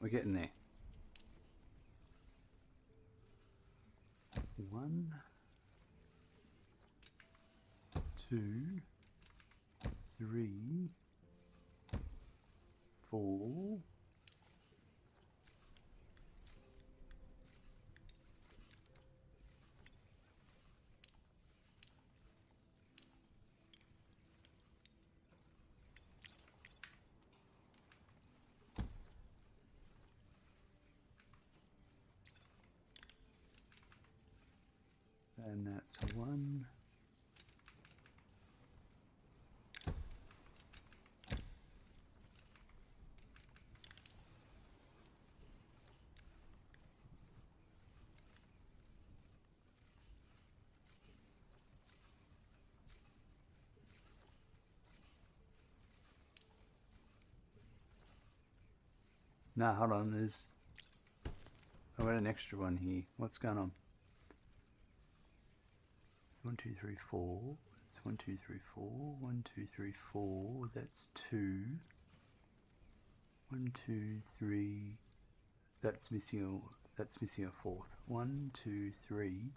We're getting there. 1, 2, 3, 4. And that's 1. No, hold on, there's... I got an extra one here. What's going on? 1, 2, 3, 4. It's 1, 2, 3, 4. 1, 2, 3, 4. That's 2. 1, 2, 3. That's missing a fourth. 1, 2, 3.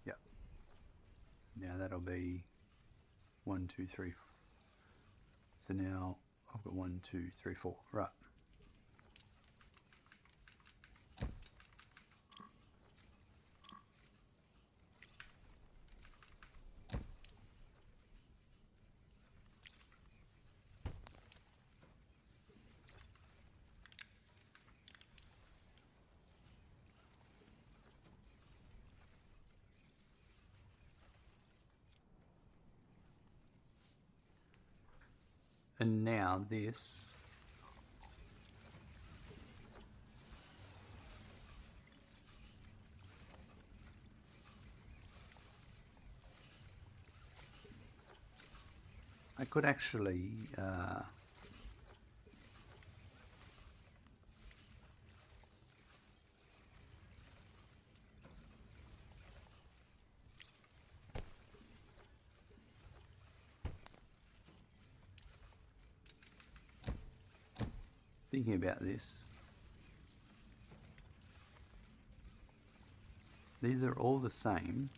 Yep. Now that'll be 1, 2, 3. So now I've got 1, 2, 3, 4. Right. And now this I could actually thinking about this. These are all the same.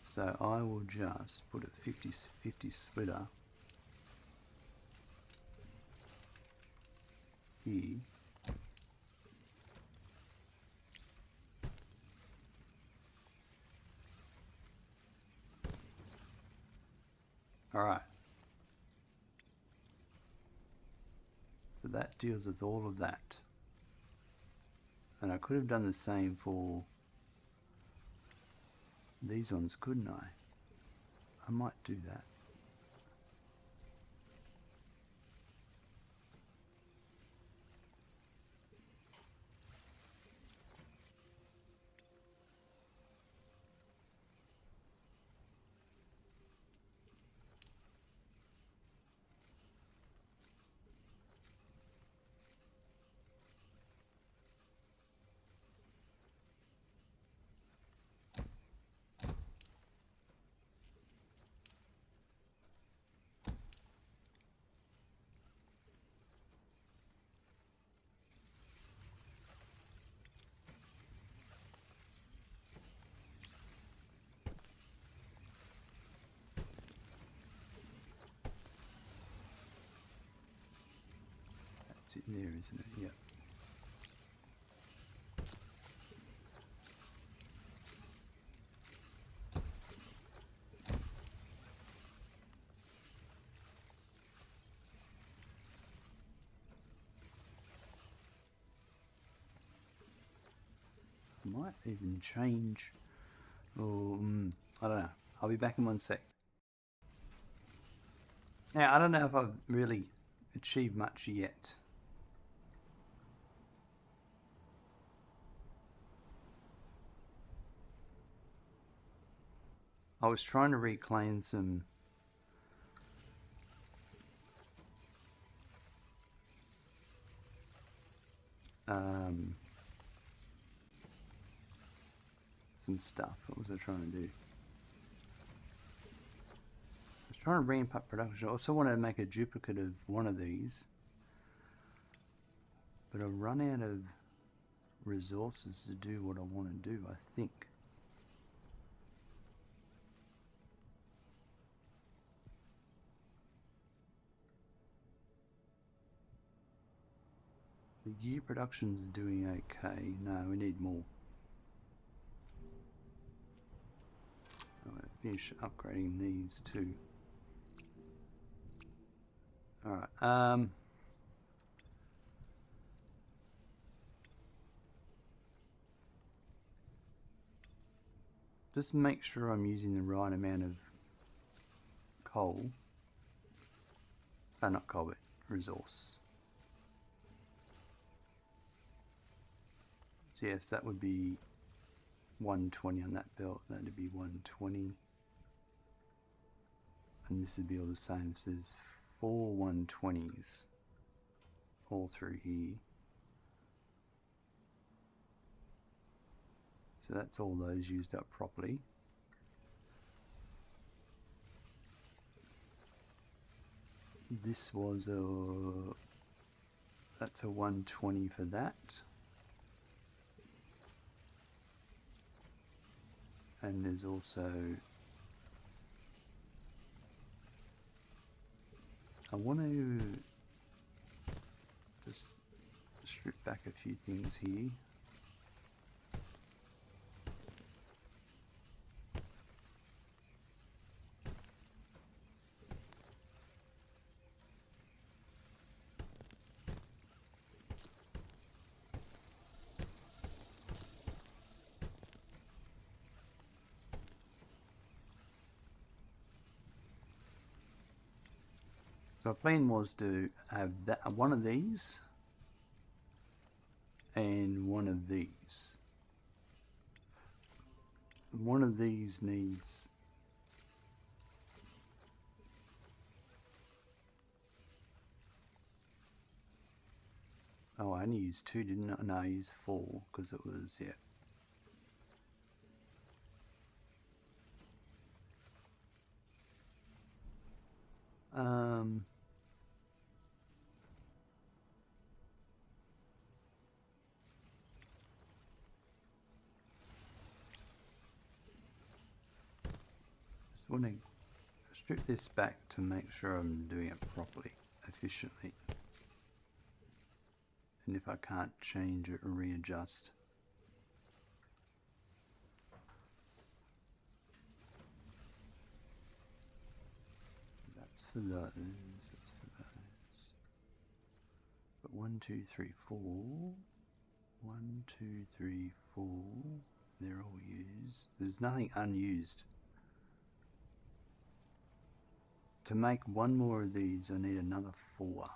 So I will just put a 50-50 splitter here. All right. So that deals with all of that. And I could have done the same for these ones, couldn't I? I might do that. That's it there, isn't it? Yep. Might even change. Oh, I don't know. I'll be back in 1 sec. Now, I don't know if I've really achieved much yet. I was trying to reclaim some stuff. What was I trying to do? I was trying to ramp up production. I also wanted to make a duplicate of one of these, but I've run out of resources to do what I want to do, I think. The year production's doing okay. No, we need more. I'm going to finish upgrading these too. Alright, just make sure I'm using the right amount of coal. Not coal, but resource. So yes, that would be 120 on that belt. That'd be 120. And this would be all the same. So there's 4 120s all through here. So that's all those used up properly. This was that's a 120 for that. And there's also, I want to just strip back a few things here. So our plan was to have that, one of these and one of these. One of these needs I only used 2, didn't I? No, I used 4 because it was, yeah. Just want to strip this back to make sure I'm doing it properly, efficiently. And if I can't change it or readjust. That's for those, that's for those. But 1, 2, 3, 4. 1, 2, 3, 4. They're all used. There's nothing unused. To make one more of these, I need another 4.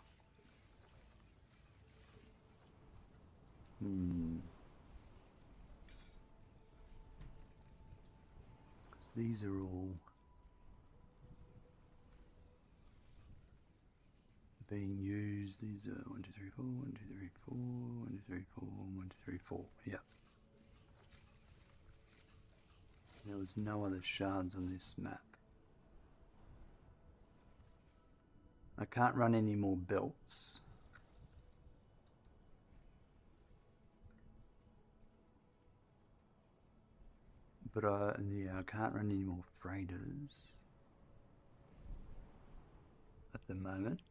Because these are all being used. These are 1, 2, 3, 4, 1, 2, 3, 4, 1, 2, 3, 4, 1, 2, 3, 4. Yeah. There was no other shards on this map. I can't run any more belts. But I can't run any more freighters at the moment.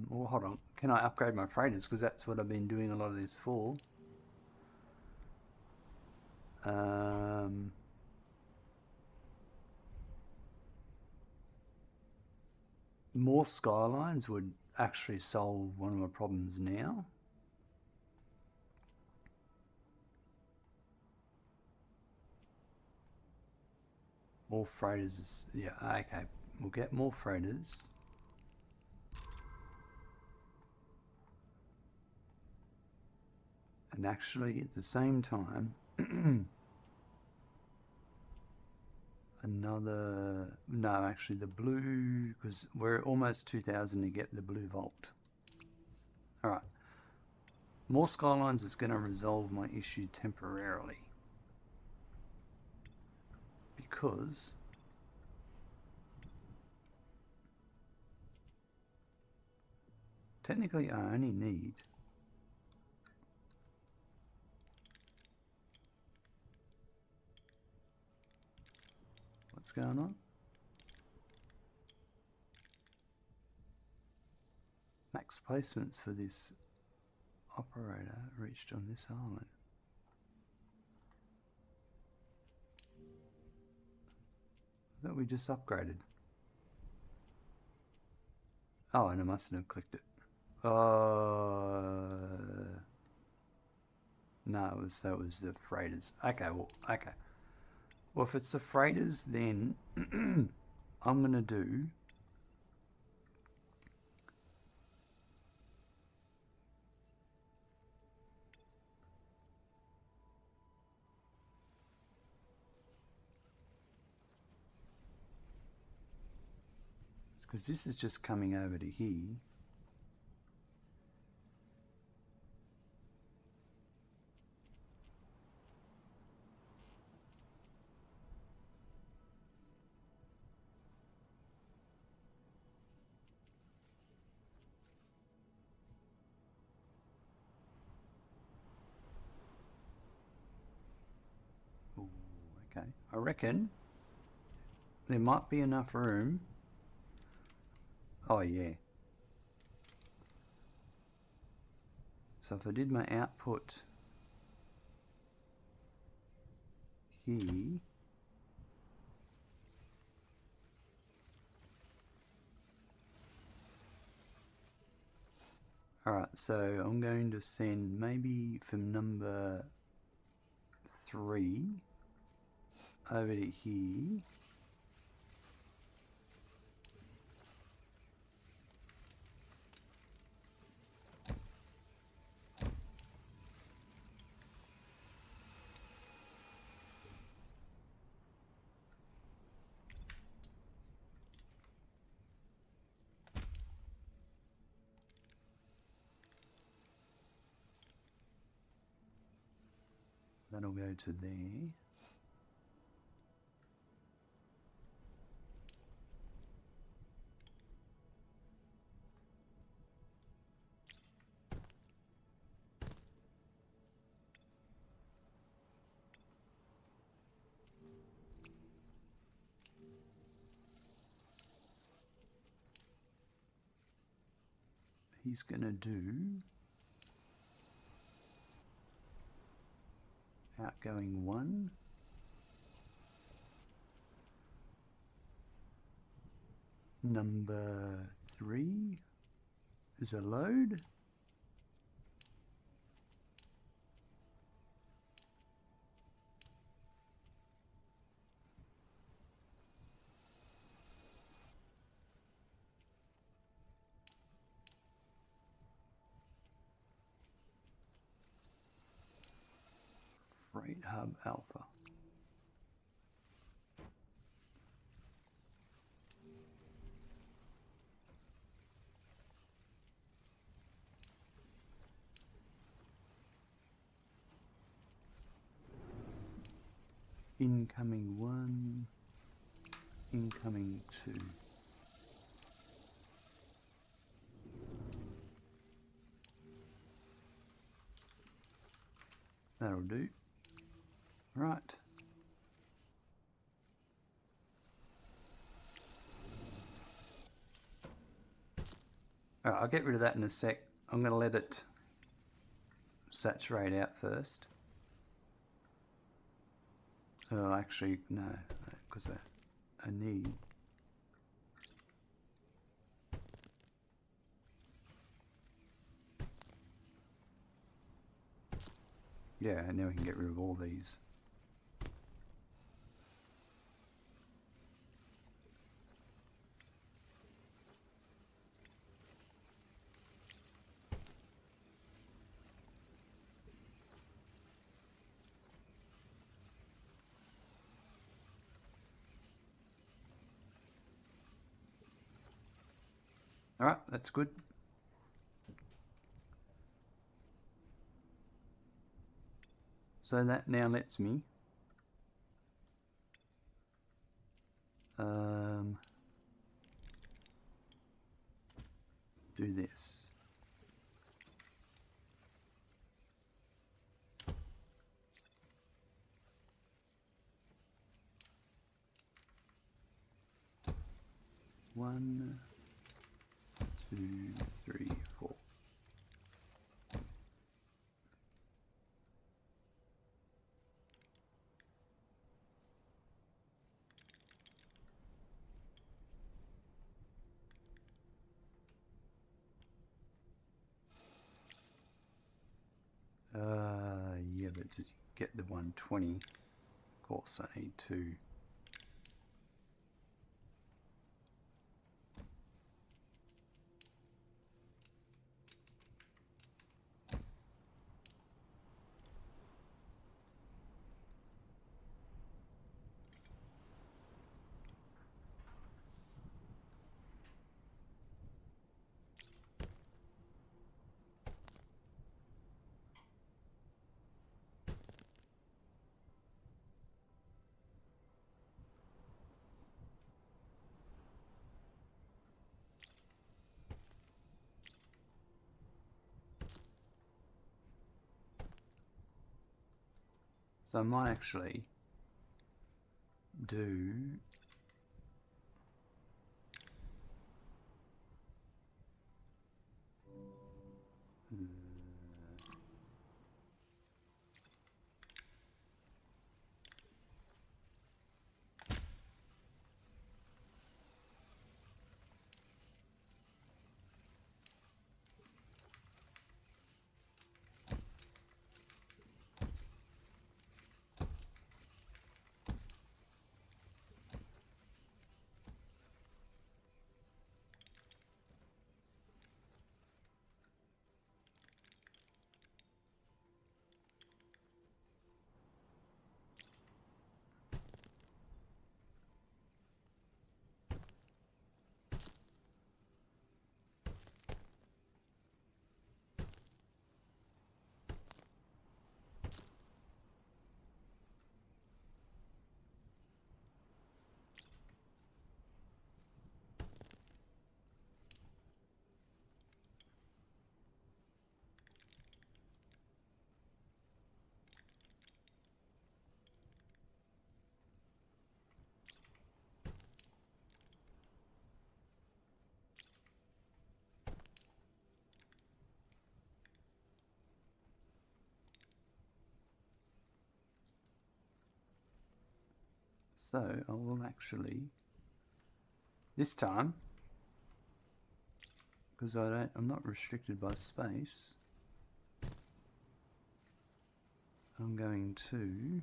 Well, hold on. Can I upgrade my freighters? Because that's what I've been doing a lot of this for. More skylines would actually solve one of my problems now. More freighters, yeah, okay. We'll get more freighters. And actually, at the same time, another, no, actually the blue, because we're almost 2,000 to get the blue vault. Alright, more skylines is going to resolve my issue temporarily, because technically I only need what's going on? Max placements for this operator reached on this island. That we just upgraded. Oh, and I mustn't have clicked it. No, that was the freighters. Okay, well, okay. Well, if it's the freighters, then I'm gonna do because this is just coming over to here. Ooh, okay, I reckon there might be enough room. Oh yeah. So if I did my output here, alright, so I'm going to send maybe from number 3 over to here. That'll go to there. He's gonna do outgoing 1, number 3 is a load, Freight Hub Alpha. Incoming 1, incoming 2. That'll do. Right. Alright, I'll get rid of that in a sec. I'm going to let it saturate out first. Oh, actually, no, because I need. Yeah, now we can get rid of all these. Alright, that's good. So that now lets me do this. One, two, three, four. Yeah, but to get the 120, of course I need two. So I might actually do so I will actually this time, because I'm not restricted by space, I'm going to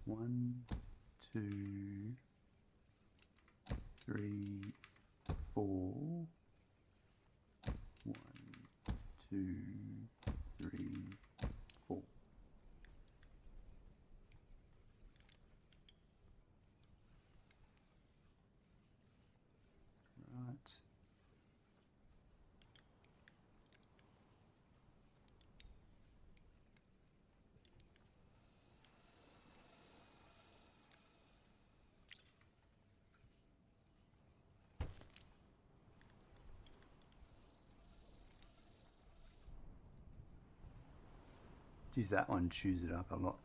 one, two, three, four. One, two, three, four. Right. Geez, that one chews it up a lot.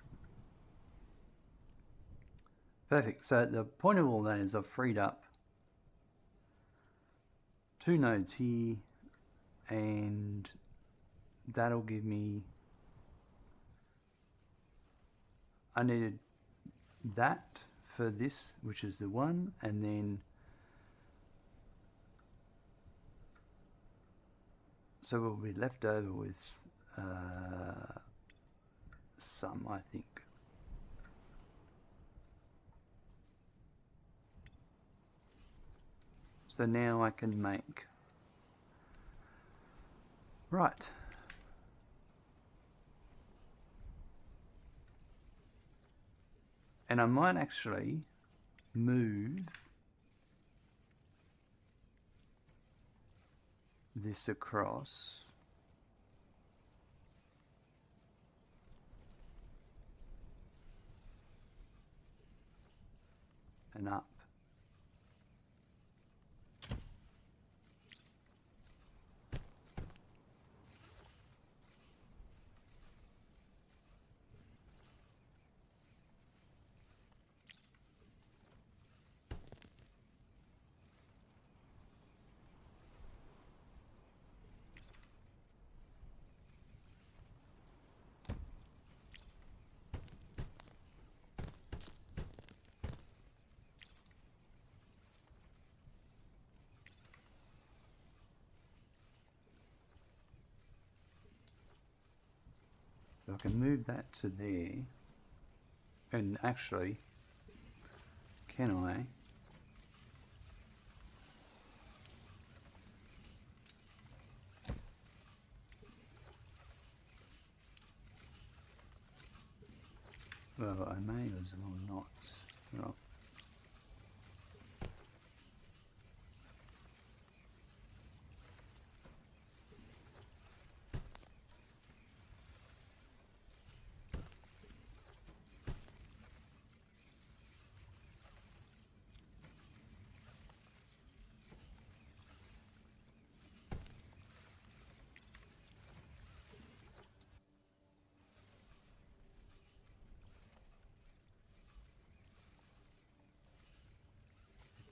Perfect. So the point of all that is I've freed up two nodes here, and that'll give me, I needed that for this, which is the one, and then so we'll be left over with some, I think. So now I can make, right. And I might actually move this across and up. So I can move that to there. And actually, can I? Well, I may as well not. Well,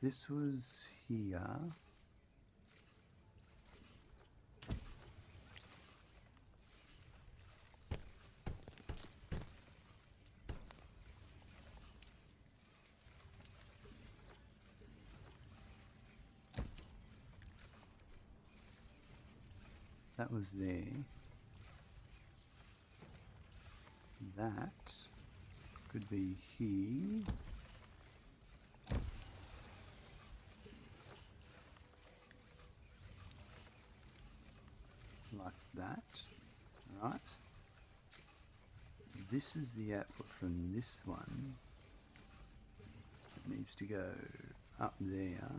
this was here. That was there. That could be here. Like that, right? This is the output from this one. It needs to go up there.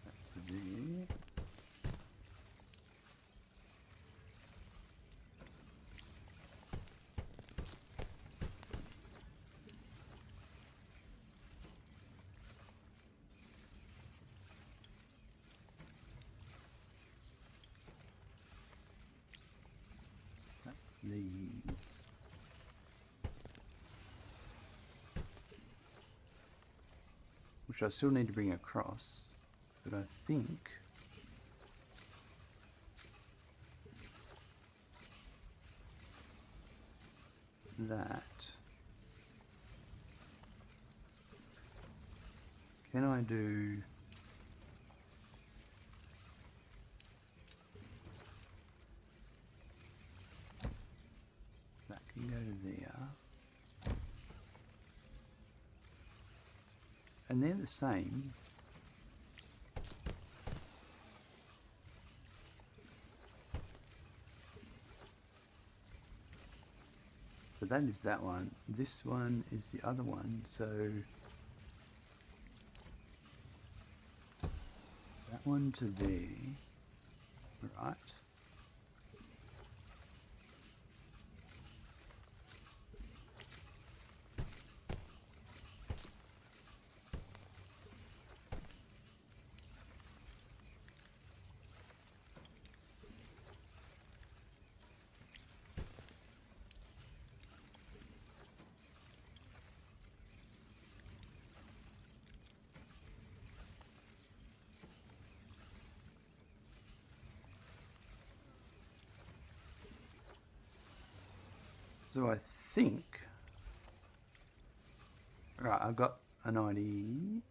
That's there. That's these. Which I still need to bring across, but I think that, can I do that? Can go to there, and they're the same. but that is that one. This one is the other one, so that one to there, right? So I think, right, I've got an idea.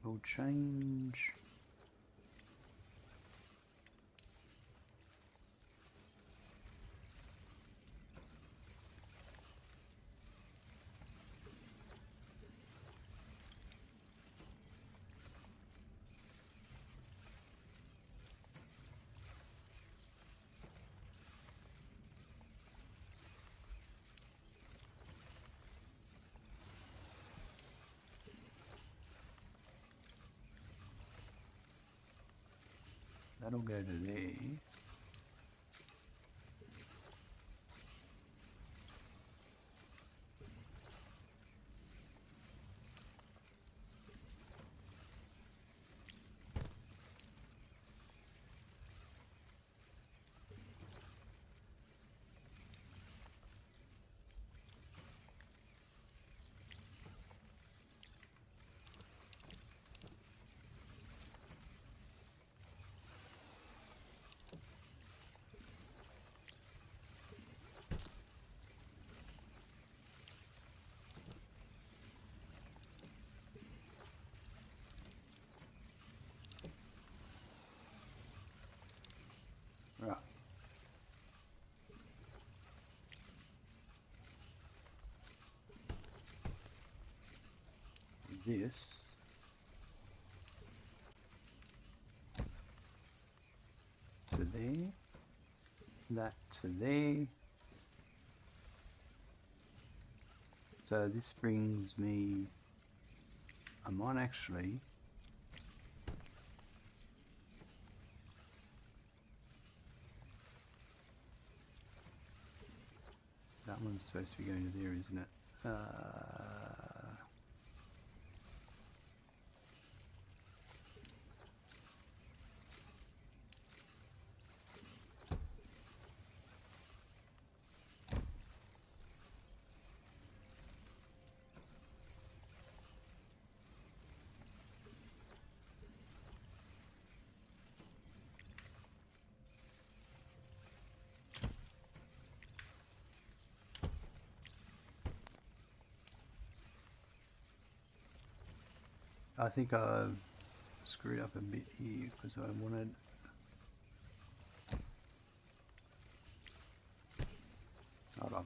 We'll change. That'll go to there. Right. This to there, that to there. So this brings me, I might actually that one's supposed to be going to there, isn't it? I think I've screwed up a bit here because I wanted. Hold on.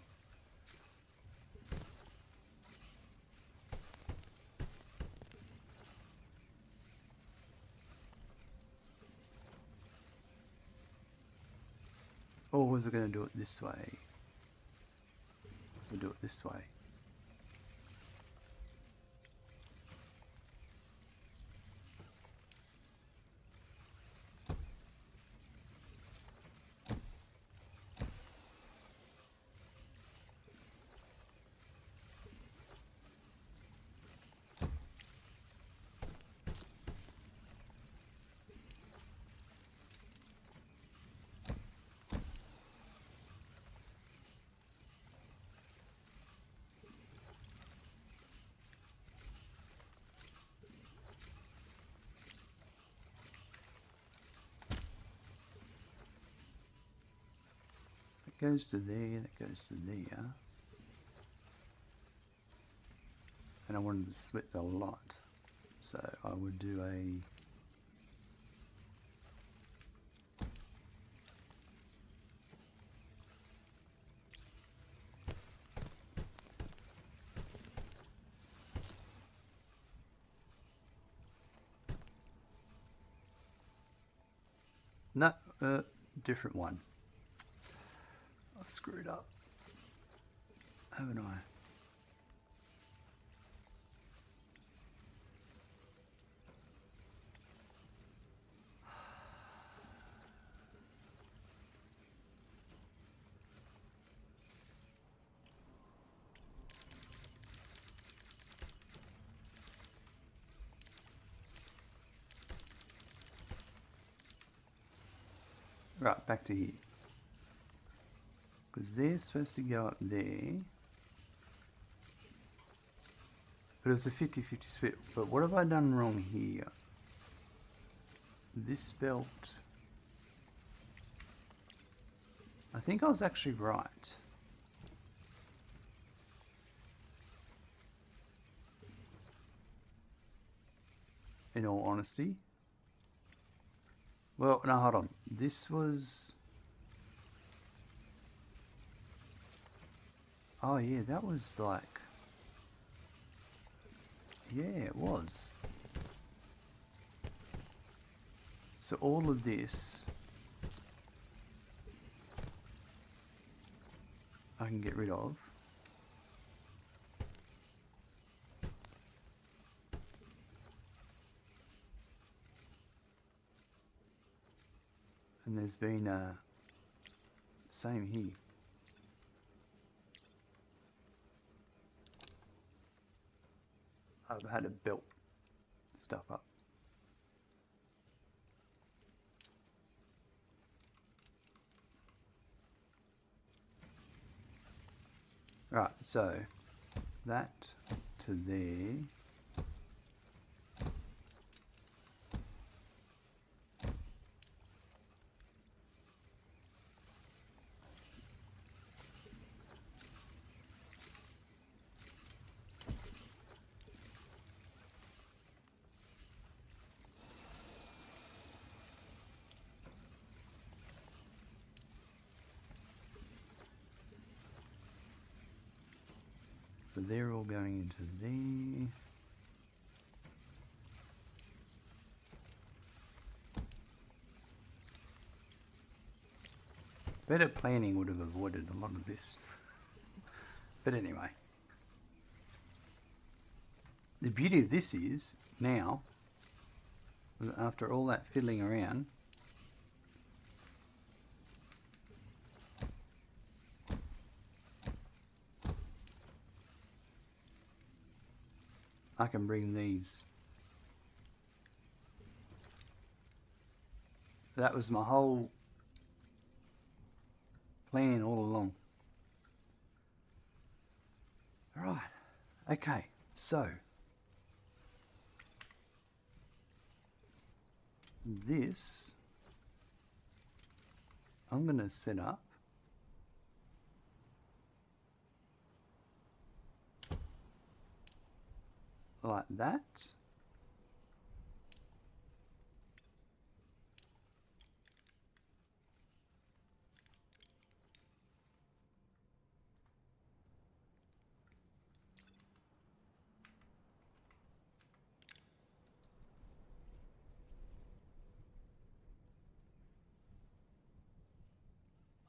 Or was I going to do it this way? We'll do it this way. That goes to there, that goes to there. And I wanted to split the lot. So I would do a no, different one. screwed up, haven't I? Right, back to here. Because they're supposed to go up there. But it was a 50-50 split. But what have I done wrong here? This belt... I think I was actually right. In all honesty. Well, no, hold on. This was... Oh yeah, that was like... Yeah, it was. So all of this... I can get rid of. And there's been a... Same here. I've had to belt stuff up. Right, so that to there. So they're all going into there. Better planning would have avoided a lot of this. But anyway. The beauty of this is, now, after all that fiddling around, I can bring these. That was my whole plan all along. Right, okay, so this I'm going to set up like that.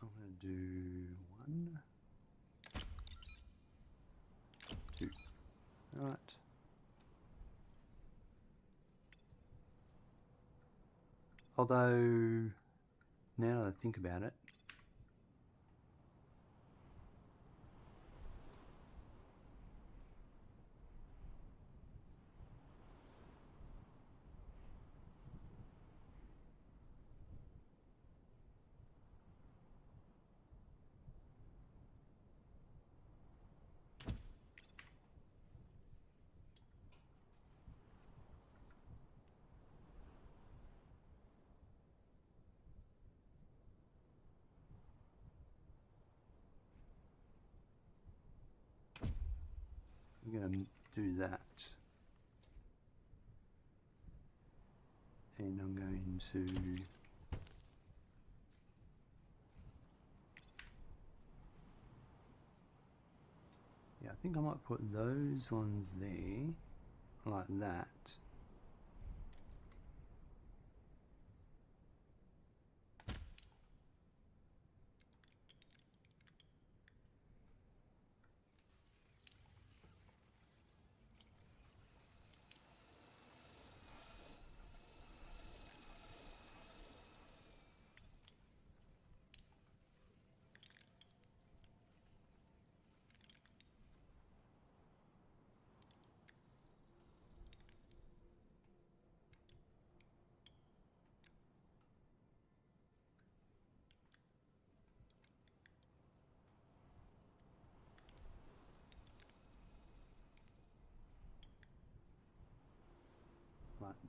I'm going to do 1, 2, right. Although, now that I think about it, I'm going to do that. And I'm going to I think I might put those ones there, like that.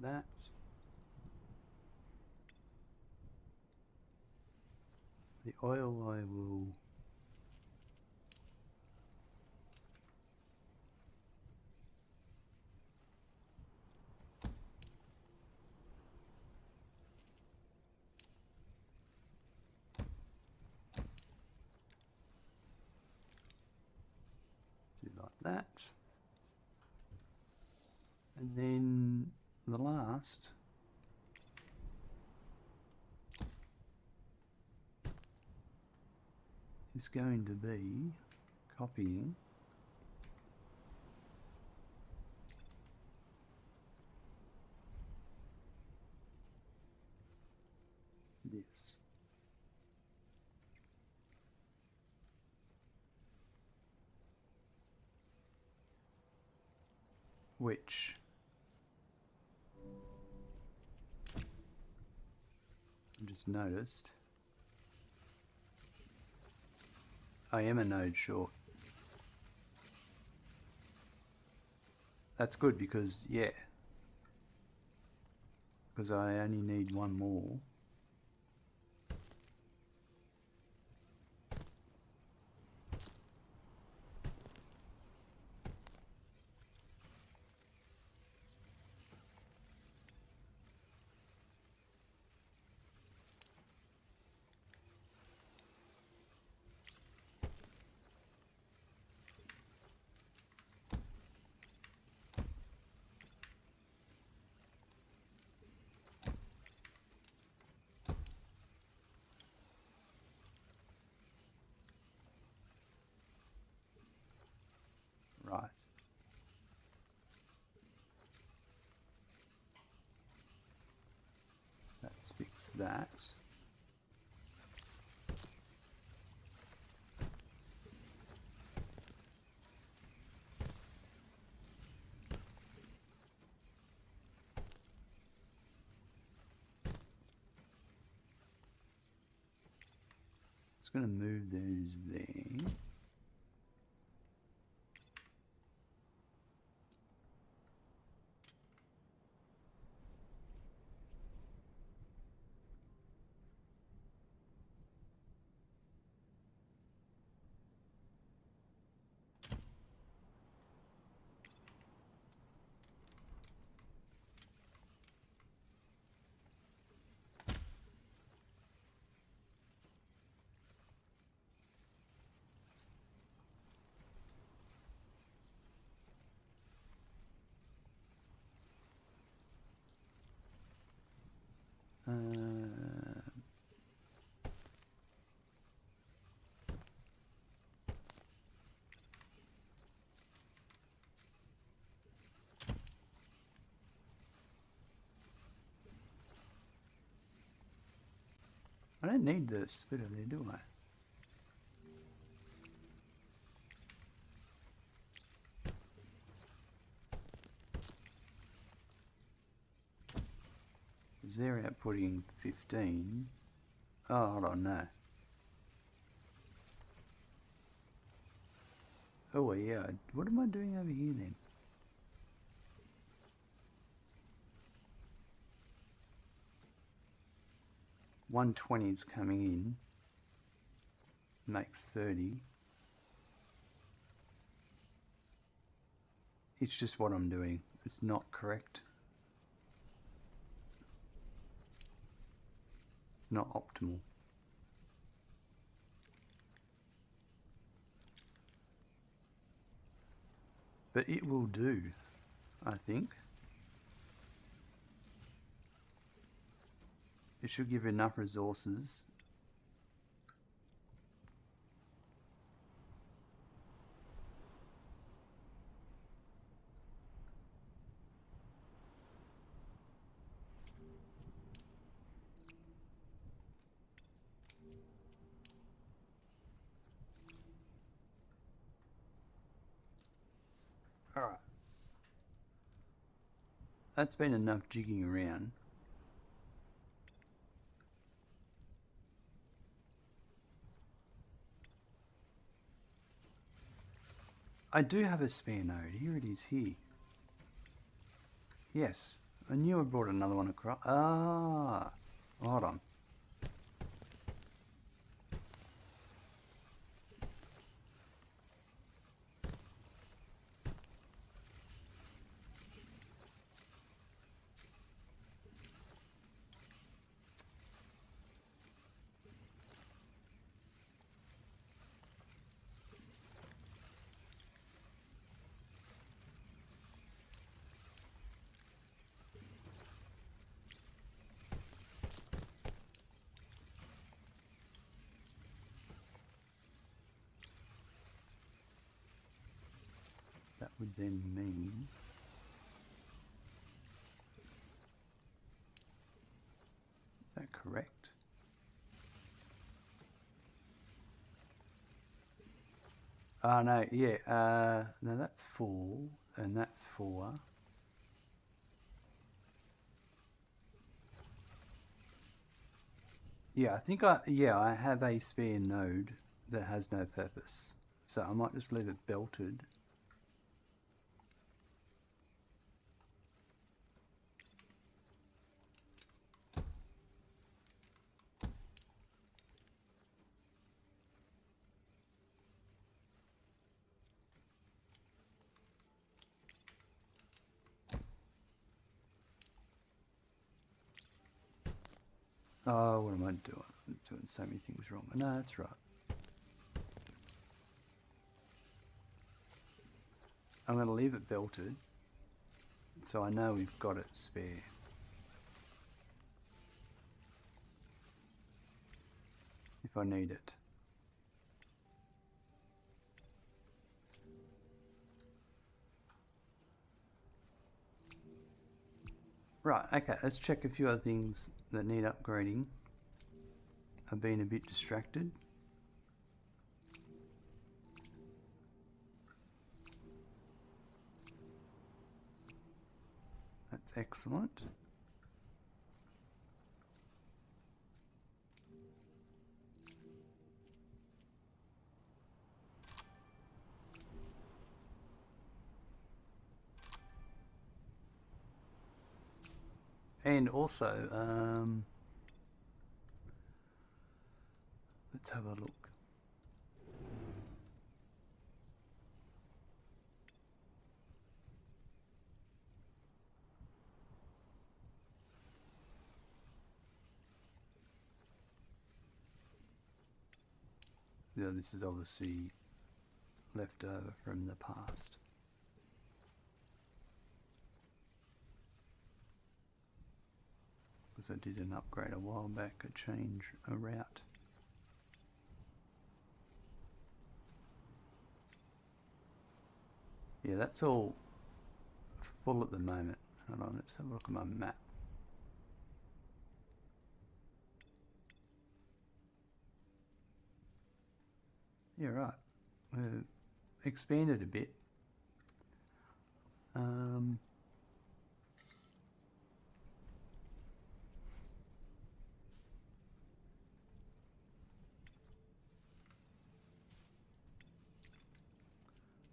that. The oil I will do like that. And then the last is going to be copying this. Which I just noticed I am a node short. That's good because, yeah, because I only need one more. Right. Let's fix that. It's going to move those there. I don't need the splitter there, do I? Because they're outputting 15. Oh, hold on, no. Oh, yeah. What am I doing over here then? $120 is coming in. Makes 30. It's just what I'm doing. It's not correct. It's not optimal. But it will do, I think. It should give enough resources. Alright. That's been enough jigging around. I do have a spare node. Here it is here. Yes, I knew I brought another one across. Ah, hold on. That would then mean is that correct? Oh no, yeah, no, that's 4 and that's 4. Yeah, I think I have a spare node that has no purpose. So I might just leave it belted. Oh, what am I doing? I'm doing so many things wrong. No, that's right. I'm going to leave it belted so I know we've got it spare. If I need it. Right, okay, let's check a few other things that need upgrading. I've been a bit distracted. That's excellent. And also, let's have a look. Yeah, this is obviously left over from the past. Because I did an upgrade a while back, a change, a route. Yeah, that's all full at the moment. Hold on, let's have a look at my map. Yeah, right. We've expanded a bit.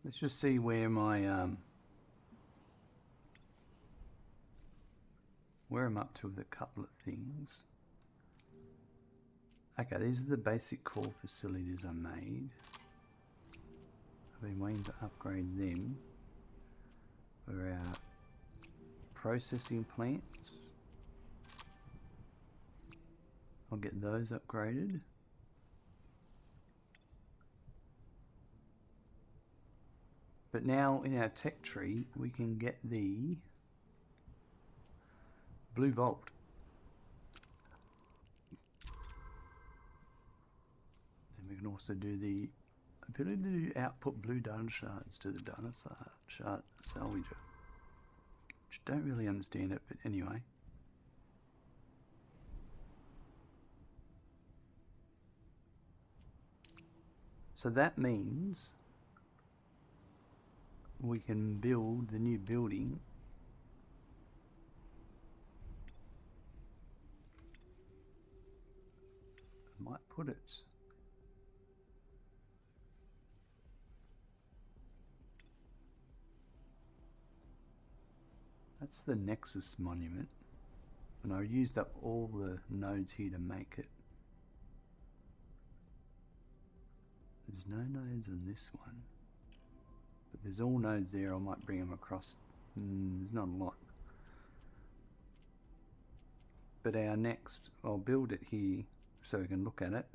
Let's just see where my where I'm up to with a couple of things. Okay, these are the basic core facilities I made. I've been waiting to upgrade them for our processing plants. I'll get those upgraded. But now in our tech tree, we can get the blue vault. And we can also do the ability to output blue data shards to the data shard salvager. Which don't really understand it, but anyway. So that means we can build the new building I might put it That's the Nexus monument. And I used up all the nodes here to make it. There's no nodes on this one. But there's all nodes there. I might bring them across. There's not a lot. But our next, I'll build it here so we can look at it.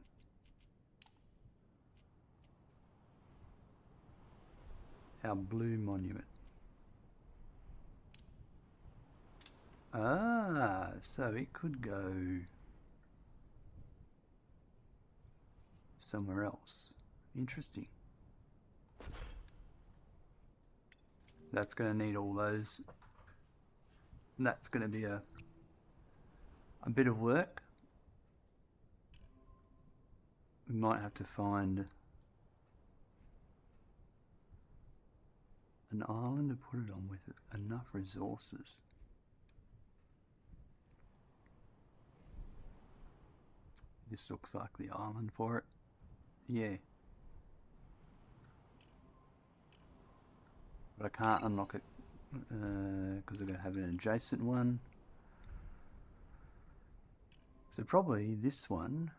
Our blue monument. Ah, so it could go somewhere else. Interesting. That's going to need all those. That's going to be a bit of work. We might have to find an island to put it on with enough resources. This looks like the island for it. Yeah. But I can't unlock it because I've got to have an adjacent one. So probably this one.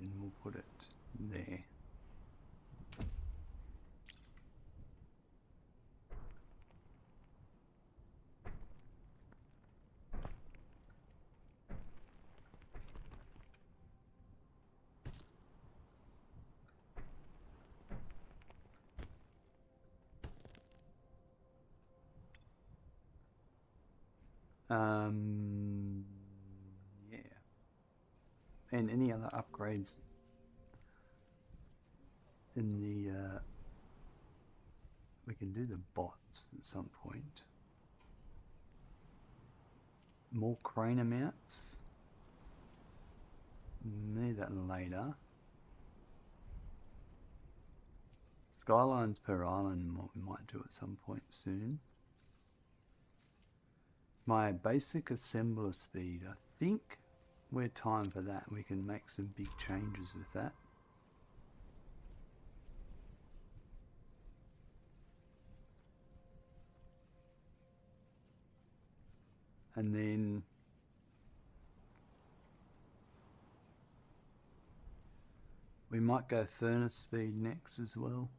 And we'll put it there. Yeah. And any other upgrades in the we can do the bots at some point. More crane amounts. Maybe that later. Skylines per island we might do at some point soon. My basic assembler speed, I think we're time for that. We can make some big changes with that. And then we might go furnace speed next as well.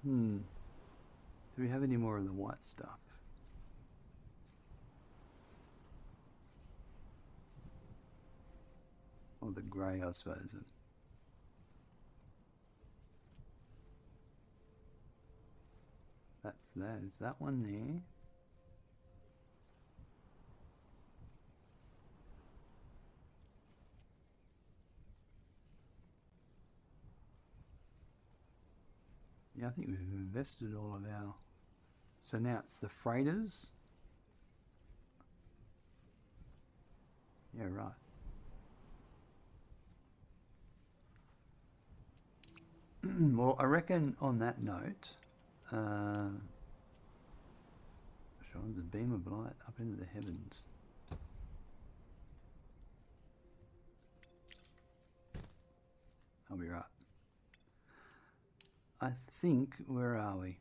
Do we have any more of the white stuff? Or the grey, I suppose. That's that. Is that one there? Yeah, I think we've invested all of our... So now it's the freighters. Yeah, right. Well, I reckon on that note, shines a beam of light up into the heavens. I'll be right. I think, where are we?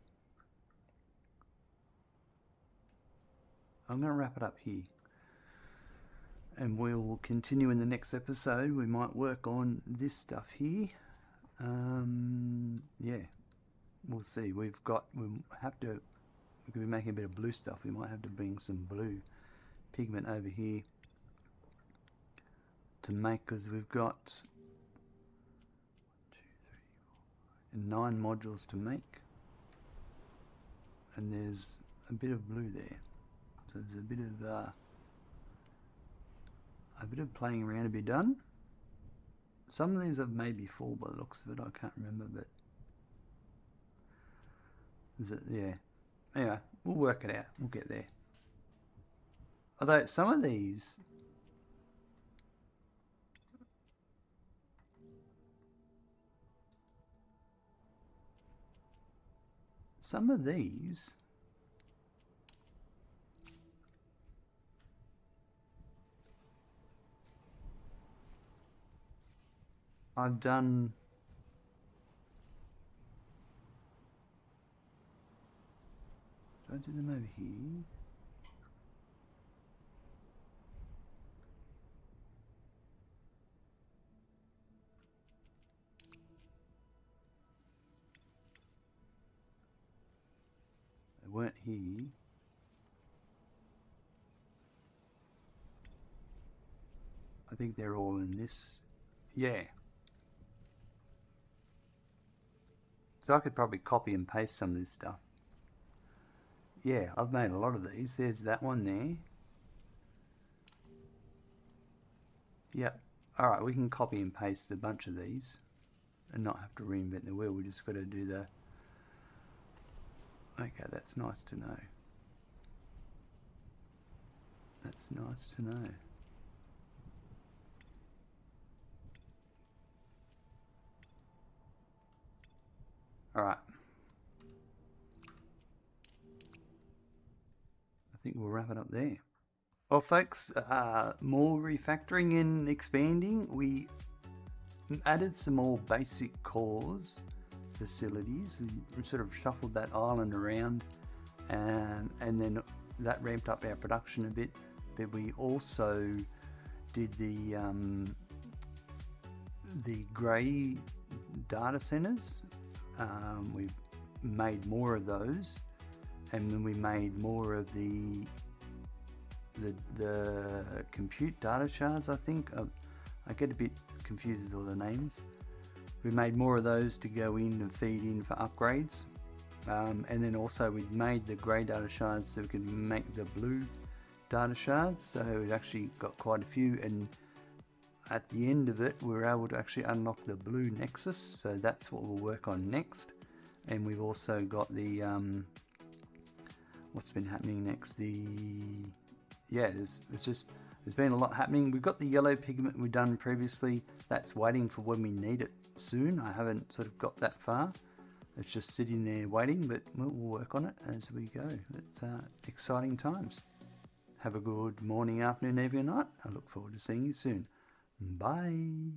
I'm going to wrap it up here. And we'll continue in the next episode. We might work on this stuff here. Yeah, we'll see. We can be making a bit of blue stuff. We might have to bring some blue pigment over here to make, because we've got 9 modules to make, and there's a bit of blue there, so So there's a bit of playing around to be done. Some of these I've made before by the looks of it, I can't remember, but is it, yeah. Anyway, we'll work it out, we'll get there. Although some of these, I've done. Do I do them over here? They weren't here. I think they're all in this. Yeah. So I could probably copy and paste some of this stuff. Yeah, I've made a lot of these. There's that one there. Yep. Alright, we can copy and paste a bunch of these and not have to reinvent the wheel. We just got to do the... Okay, that's nice to know. That's nice to know. Alright. I think we'll wrap it up there. Well folks, more refactoring and expanding. We added some more basic cores facilities. We sort of shuffled that island around, and then that ramped up our production a bit. But we also did the grey data centers. We've made more of those, and then we made more of the compute data shards. I think I get a bit confused with all the names. We made more of those to go in and feed in for upgrades, and then also we made the grey data shards so we could make the blue data shards. So we've actually got quite a few, and at the end of it we were able to actually unlock the blue nexus, so that's what we'll work on next. And we've also got the what's been happening next, there's been a lot happening. We've got the yellow pigment we've done previously. That's waiting for when we need it soon. I haven't sort of got that far. It's just sitting there waiting, but we'll work on it as we go. It's exciting times. Have a good morning, afternoon, evening, night. I look forward to seeing you soon. Bye.